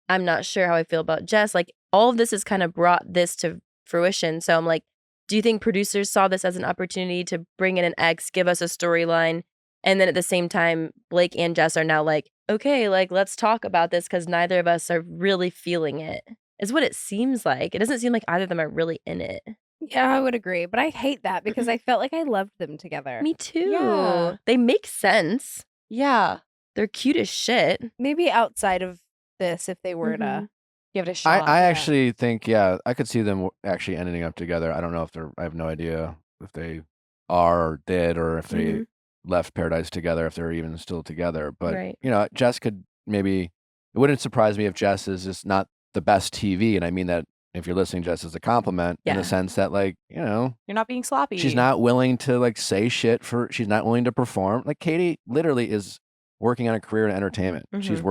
I'm not sure how I feel about Jess. Like, all of this has kind of brought this to fruition. So I'm like, do you think producers saw this as an opportunity to bring in an ex, give us a storyline? And then at the same time, Blake and Jess are now like, okay, like, let's talk about this because neither of us are really feeling it, is what it seems like. It doesn't seem like either of them are really in it. Yeah, I would agree. But I hate that because I felt like I loved them together. Me too. Yeah. They make sense. Yeah. They're cute as shit. Maybe outside of this, if they were to. Give it a shot. I yeah. actually think, yeah, I could see them actually ending up together. I don't know if I have no idea if they are or did, or if they left Paradise together, if they're even still together. But, Right. Jess could maybe, it wouldn't surprise me if Jess is just not the best TV. And I mean that if you're listening, Jess, as a compliment in the Yeah. sense that, like, You're not being sloppy. she's not willing to like say shit she's not willing to perform. Like Katie literally is working on a career in entertainment. She's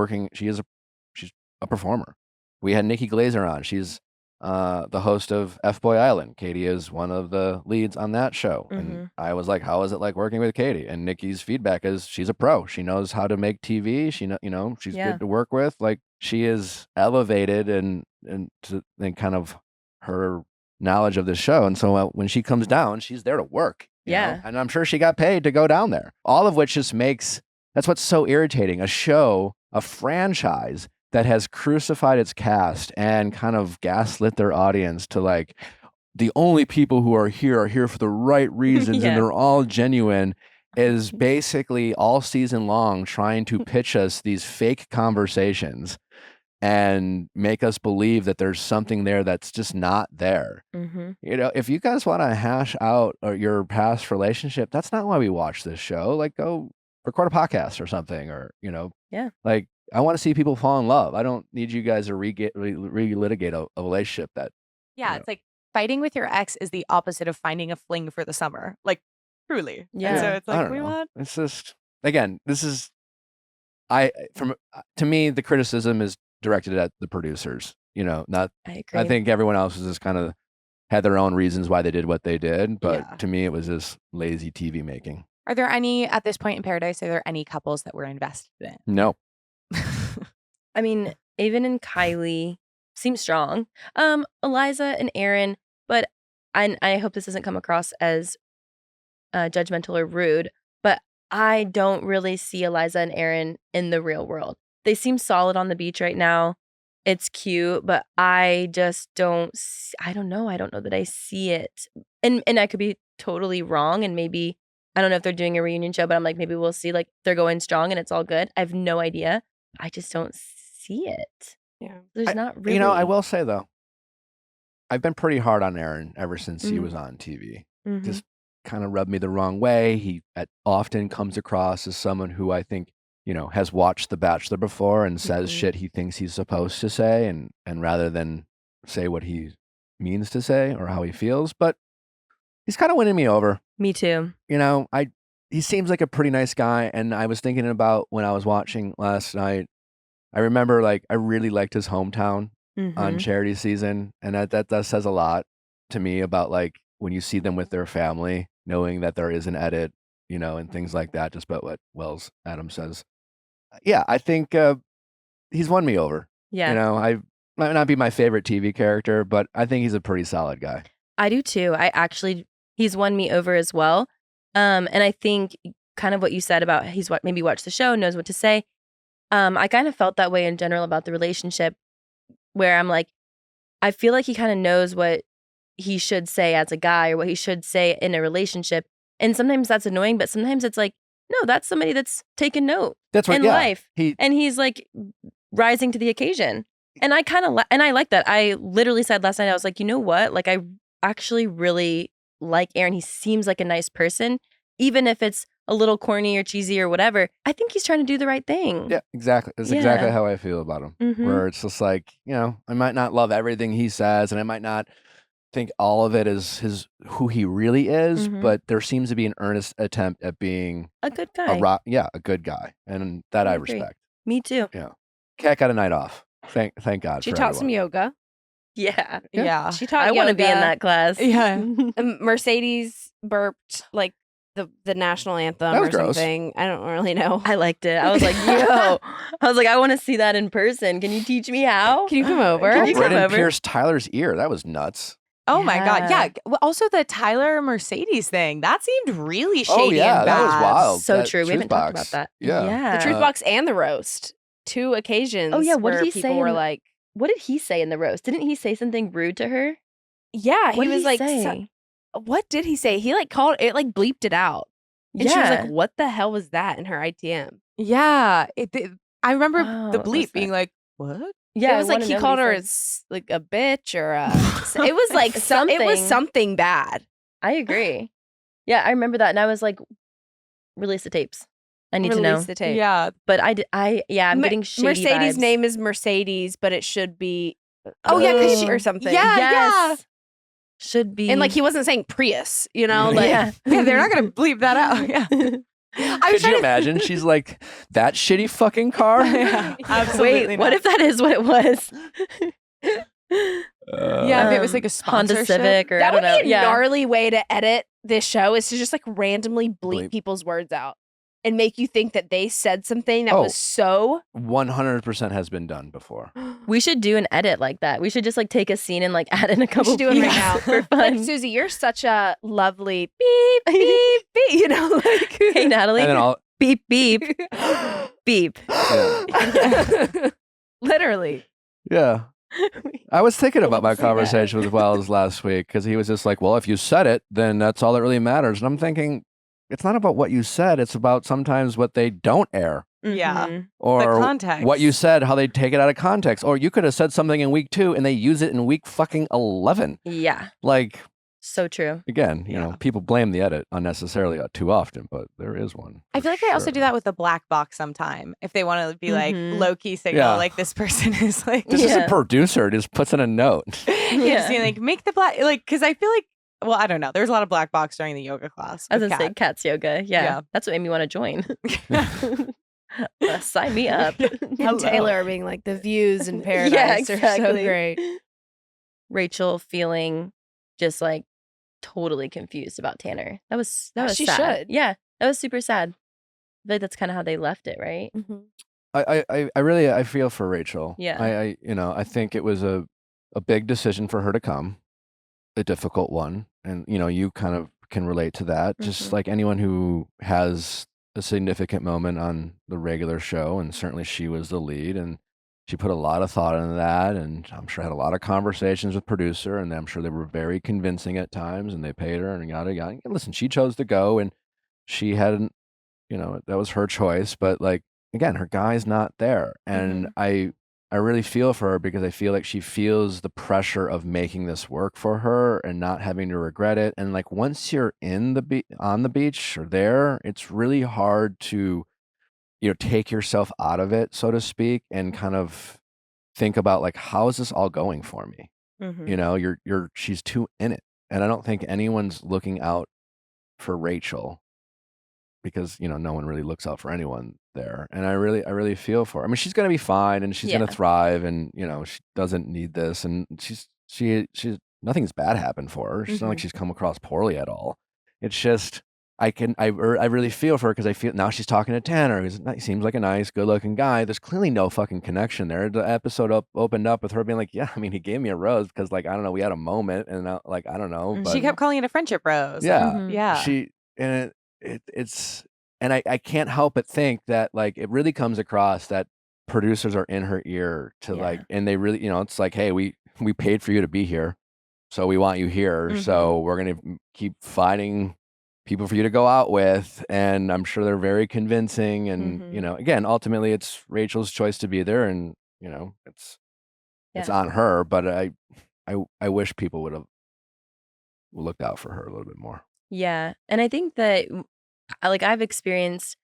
a performer. We had Nikki Glazer on. She's the host of F-Boy Island. Katie is one of the leads on that show. And I was like, how is it like working with Katie? And Nikki's feedback is she's a pro. She knows how to make TV. She she's Yeah. good to work with. Like, she is elevated and kind of her knowledge of the show. And so when she comes down, she's there to work. you know? Yeah. And I'm sure she got paid to go down there. All of which just that's what's so irritating. A show, a franchise that has crucified its cast and kind of gaslit their audience to like, the only people who are here for the right reasons Yeah. and they're all genuine, is basically all season long trying to pitch us these fake conversations and make us believe that there's something there that's just not there. Mm-hmm. If you guys want to hash out your past relationship, that's not why we watch this show. Like, go record a podcast or something, or, Yeah. like, I want to see people fall in love. I don't need you guys to relitigate a relationship that. Yeah, it's like fighting with your ex is the opposite of finding a fling for the summer. Like, truly. Yeah. And so it's I like, don't we know. want. It's just, again, this is, to me, the criticism is directed at the producers. Not. I agree. I think everyone else is just kind of had their own reasons why they did what they did, but Yeah. to me, it was just lazy TV making. Are there any, at this point in Paradise, are there any couples that we're invested in? No. I mean, even in Kylie seems strong. Eliza and Aaron, but I hope this doesn't come across as judgmental or rude, but I don't really see Eliza and Aaron in the real world. They seem solid on the beach right now. It's cute, but I just don't. I don't know. I don't know that I see it, and I could be totally wrong. And maybe I don't know if they're doing a reunion show, but I'm like, maybe we'll see. Like, they're going strong and it's all good. I have no idea. I just don't see it. Yeah. There's not really. I will say though, I've been pretty hard on Aaron ever since he Mhm. was on TV. Mhm. Just kind of rubbed me the wrong way. He often comes across as someone who I think, has watched The Bachelor before and says Mhm. shit he thinks he's supposed to say, and rather than say what he means to say or how he feels. But he's kind of winning me over. Me too. He seems like a pretty nice guy, and I was thinking about when I was watching last night. I remember, like, I really liked his hometown on Mhm. Charity season, and that says a lot to me about, like, when you see them with their family, knowing that there is an edit, and things like that, just about what Wells Adams says. Yeah, I think he's won me over. Yeah. I might not be my favorite TV character, but I think he's a pretty solid guy. I do too. He's won me over as well. And I think kind of what you said about maybe watched the show, knows what to say. I kind of felt that way in general about the relationship, where I'm like, I feel like he kind of knows what he should say as a guy or what he should say in a relationship. And sometimes that's annoying, but sometimes it's like, no, that's somebody that's taken note That's right. in Yeah. life. And he's like rising to the occasion. And I kind of, and I like that. I literally said last night, I was like, you know what? Like, I actually really like Aaron. He seems like a nice person, even if it's a little corny or cheesy or whatever. I think he's trying to do the right thing. Yeah, exactly. That's Yeah. exactly how I feel about him. Mhm. Where it's just like, you know, I might not love everything he says, and I might not think all of it is who he really is, Mhm. but there seems to be an earnest attempt at being A good guy. a good guy, and that I agree. respect. Me too. Kat got a night off. Thank God. She for taught some everyone. yoga. Yeah. Yeah. She taught I want to be in yoga. that class. Yeah. Mercedes burped like the national anthem That was or gross. something. I don't really know. I liked it. I was like, yo. I was like, I want to see that in person. Can you teach me how? Can you come over? Can you come Brennan over? pierced Tyler's ear. That was nuts. Oh my God. Yeah. Yeah. Well, also the Tyler Mercedes thing. That seemed really shady Oh yeah, and that bad. was wild. So That true. We truth haven't talked box. about that. Yeah. Yeah. The truth box and the roast. 2 occasions. Oh, yeah, what did where he people say were in- like, What did he say in the roast? Didn't he say something rude to her? yeah, What he did was like, say? what did he say? He like called it, like bleeped it out. And she was like, what the hell was that in her ITM? Yeah. I remember Wow, the what was bleep being that? like, what? Yeah, It was like he called her like a bitch or a. It was like It was Something. something bad. I agree. Yeah, I remember that, and I was like, release the tapes. I need to know. Release the tape. Yeah. But I'm Mer- getting shady Mercedes' vibes. name is Mercedes, but it should be. Oh, yeah, 'cause she- or something. Yeah. Yes. Should be. And like he wasn't saying Prius, you know, like yeah. Yeah, they're not going to bleep that out. Yeah. I was Could you trying to- imagine? She's like, that shitty fucking car. Yeah, absolutely Wait, not. what if that is what it was? Yeah, if it was like a Honda sponsorship. Civic or that I don't would know. be a Yeah. gnarly way to edit this show is to just like randomly bleep Bleep. people's words out and make you think that they said something that Oh. was so 100% has been done before. We should do an edit like that. We should just like take a scene and like add in a we couple should do it right beeps now. for fun. Like Susie, you're such a lovely beep beep beep, you know, like Hey Natalie, And then I'll beep beep beep. literally. yeah. I was thinking about my conversation with Wells last week because he was just like, well, if you said it, then that's all that really matters. And I'm thinking, it's not about what you said. It's about sometimes what they don't air Yeah. Mhm. or context. what you said, how they take it out of context. Or you could have said something in week 2 and they use it in week fucking 11. Yeah, Like, so true. again, you know, people blame the edit unnecessarily too often, but there is one. I for feel like I also sure. do that with the black box sometime. If they want to be like Mhm. low key signal, Yeah. like this person is like, This is Yeah. a producer just puts in a note. yeah, just being like make the black, like, because I feel like, well, I don't know. There's a lot of black box during the yoga class. I was with gonna say Kat. Cat's yoga. Yeah, Yeah. that's what made me want to join. Sign me up. And Taylor being like the views in paradise Yeah, are so exactly. great. Rachel feeling just like totally confused about Tanner. That was She sad. should. Yeah, that was super sad. But that's kind of how they left it, right? I really I feel for Rachel. Yeah. I you know, I think it was a big decision for her to come, a difficult one. And you know, you kind of can relate to that. Just Mhm. like anyone who has a significant moment on the regular show, and certainly she was the lead, and she put a lot of thought into that, and I'm sure had a lot of conversations with producer, and I'm sure they were very convincing at times, and they paid her and yada yada. And listen, she chose to go, and she hadn't, you know, that was her choice. But like again, her guy's not there, and I really feel for her because I feel like she feels the pressure of making this work for her and not having to regret it. And like once you're in the on the beach or there, it's really hard to, you know, take yourself out of it, so to speak, and kind of think about like, how is this all going for me? You know, she's too in it. And I don't think anyone's looking out for Rachel because, you know, no one really looks out for anyone there. And I really feel for her. I mean, she's going to be fine and she's going Yeah. to thrive, and, you know, she doesn't need this, and she's nothing's bad happened for her. It's not like she's come across poorly at all. It's just I really feel for her because I feel now she's talking to Tanner, he seems like a nice, good-looking guy. There's clearly no fucking connection there. The episode opened up with her being like, yeah, I mean, he gave me a rose because, like, I don't know, we had a moment, and like, I don't know, but She kept calling it a friendship rose. yeah, Mhm. Yeah. it's and I can't help but think that like it really comes across that producers are in her ear to Yeah. like, and they really, you know, it's like, hey, we paid for you to be here, so we want you here. So we're going to keep finding people for you to go out with. And I'm sure they're very convincing. And, you know, again, ultimately it's Rachel's choice to be there, and, you know, it's on her, but I wish people would have looked out for her a little bit more. Yeah. And I think that like I've experienced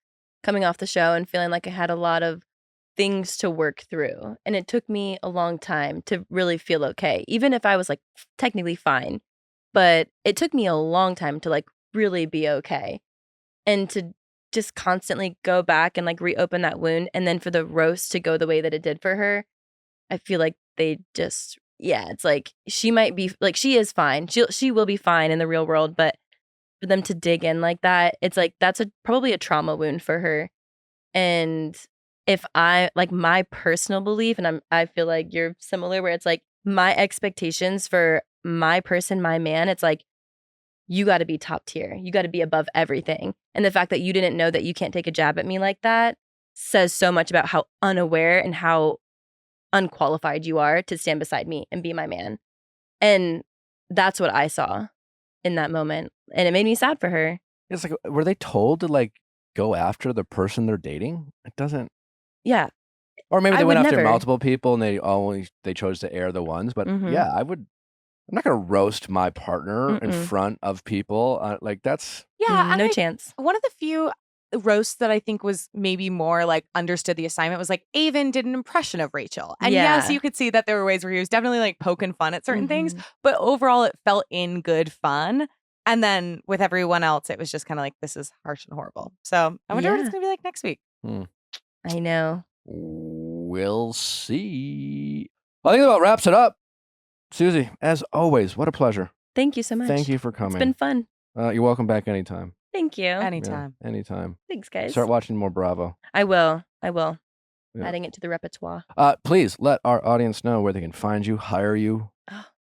coming off the show and feeling like I had a lot of things to work through. And it took me a long time to really feel okay, even if I was like technically fine. But it took me a long time to like really be okay. And to just constantly go back and like reopen that wound. And then for the roast to go the way that it did for her, I feel like they just, it's like she might be like, she is fine. She will be fine in the real world. But for them to dig in like that, it's like that's probably a trauma wound for her. And if I like my personal belief, and I feel like you're similar, where it's like my expectations for my person, my man, it's like you got to be top tier. You got to be above everything. And the fact that you didn't know that you can't take a jab at me like that says so much about how unaware and how unqualified you are to stand beside me and be my man. And that's what I saw in that moment. And it made me sad for her. It's like, were they told to like go after the person they're dating? It doesn't. Yeah. Or maybe they I went would after never. multiple people and they chose to air the ones. But yeah, I'm not going to roast my partner in front of people. Like that's. Yeah. No chance. One of the few roasts that I think was maybe more like understood the assignment was like Avon did an impression of Rachel. And yes, you could see that there were ways where he was definitely like poking fun at certain things, but overall it felt in good fun. And then with everyone else, it was just kind of like, this is harsh and horrible. So I wonder what it's going to be like next week. I know. We'll see. Well, I think that about wraps it up. Susie, as always, what a pleasure. Thank you so much. Thank you for coming. It's been fun. You're welcome back anytime. Thank you. Anytime. Yeah, anytime. Thanks, guys. Start watching more Bravo. I will. Yeah. Adding it to the repertoire. Please let our audience know where they can find you, hire you,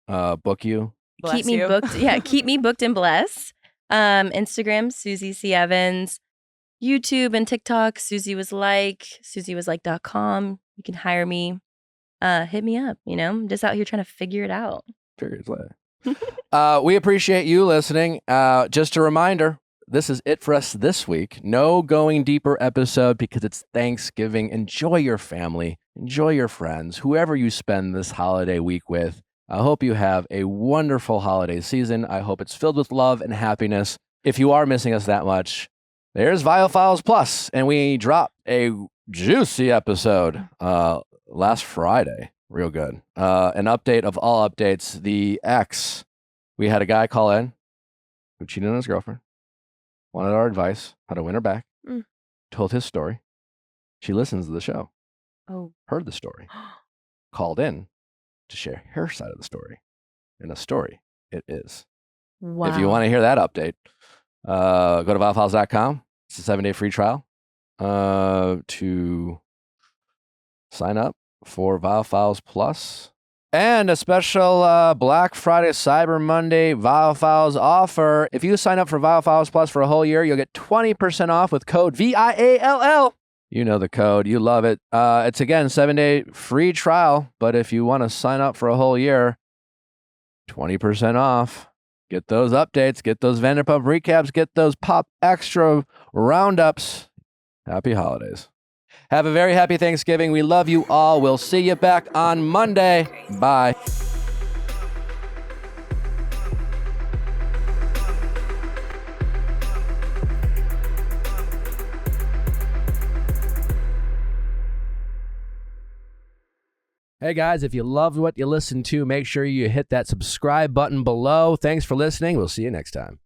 book you. Bless keep me you. booked. Yeah, keep me booked and bless. Instagram, Susie C. Evans. YouTube and TikTok, Susie was like, SusieWasLike.com. You can hire me. Hit me up, you know? I'm just out here trying to figure it out. Seriously. We appreciate you listening. Just a reminder, this is it for us this week. No Going Deeper episode because it's Thanksgiving. Enjoy your family. Enjoy your friends. Whoever you spend this holiday week with. I hope you have a wonderful holiday season. I hope it's filled with love and happiness. If you are missing us that much, there's Viall Files Plus, and we dropped a juicy episode last Friday. Real good. An update of all updates. The ex, we had a guy call in who cheated on his girlfriend, wanted our advice, how to win her back, told his story. She listens to the show, heard the story, called in to share her side of the story. And a story it is. Wow. If you want to hear that update, go to viallfiles.com. It's a 7-day free trial to sign up for Viall Files Plus. And a special Black Friday, Cyber Monday Viall Files offer. If you sign up for Viall Files Plus for a whole year, you'll get 20% off with code VIALL. You know the code. You love it. It's, again, 7-day free trial. But if you want to sign up for a whole year, 20% off. Get those updates. Get those Vanderpump recaps. Get those Pop Extra roundups. Happy holidays. Have a very happy Thanksgiving. We love you all. We'll see you back on Monday. Bye. Hey guys, if you loved what you listened to, make sure you hit that subscribe button below. Thanks for listening. We'll see you next time.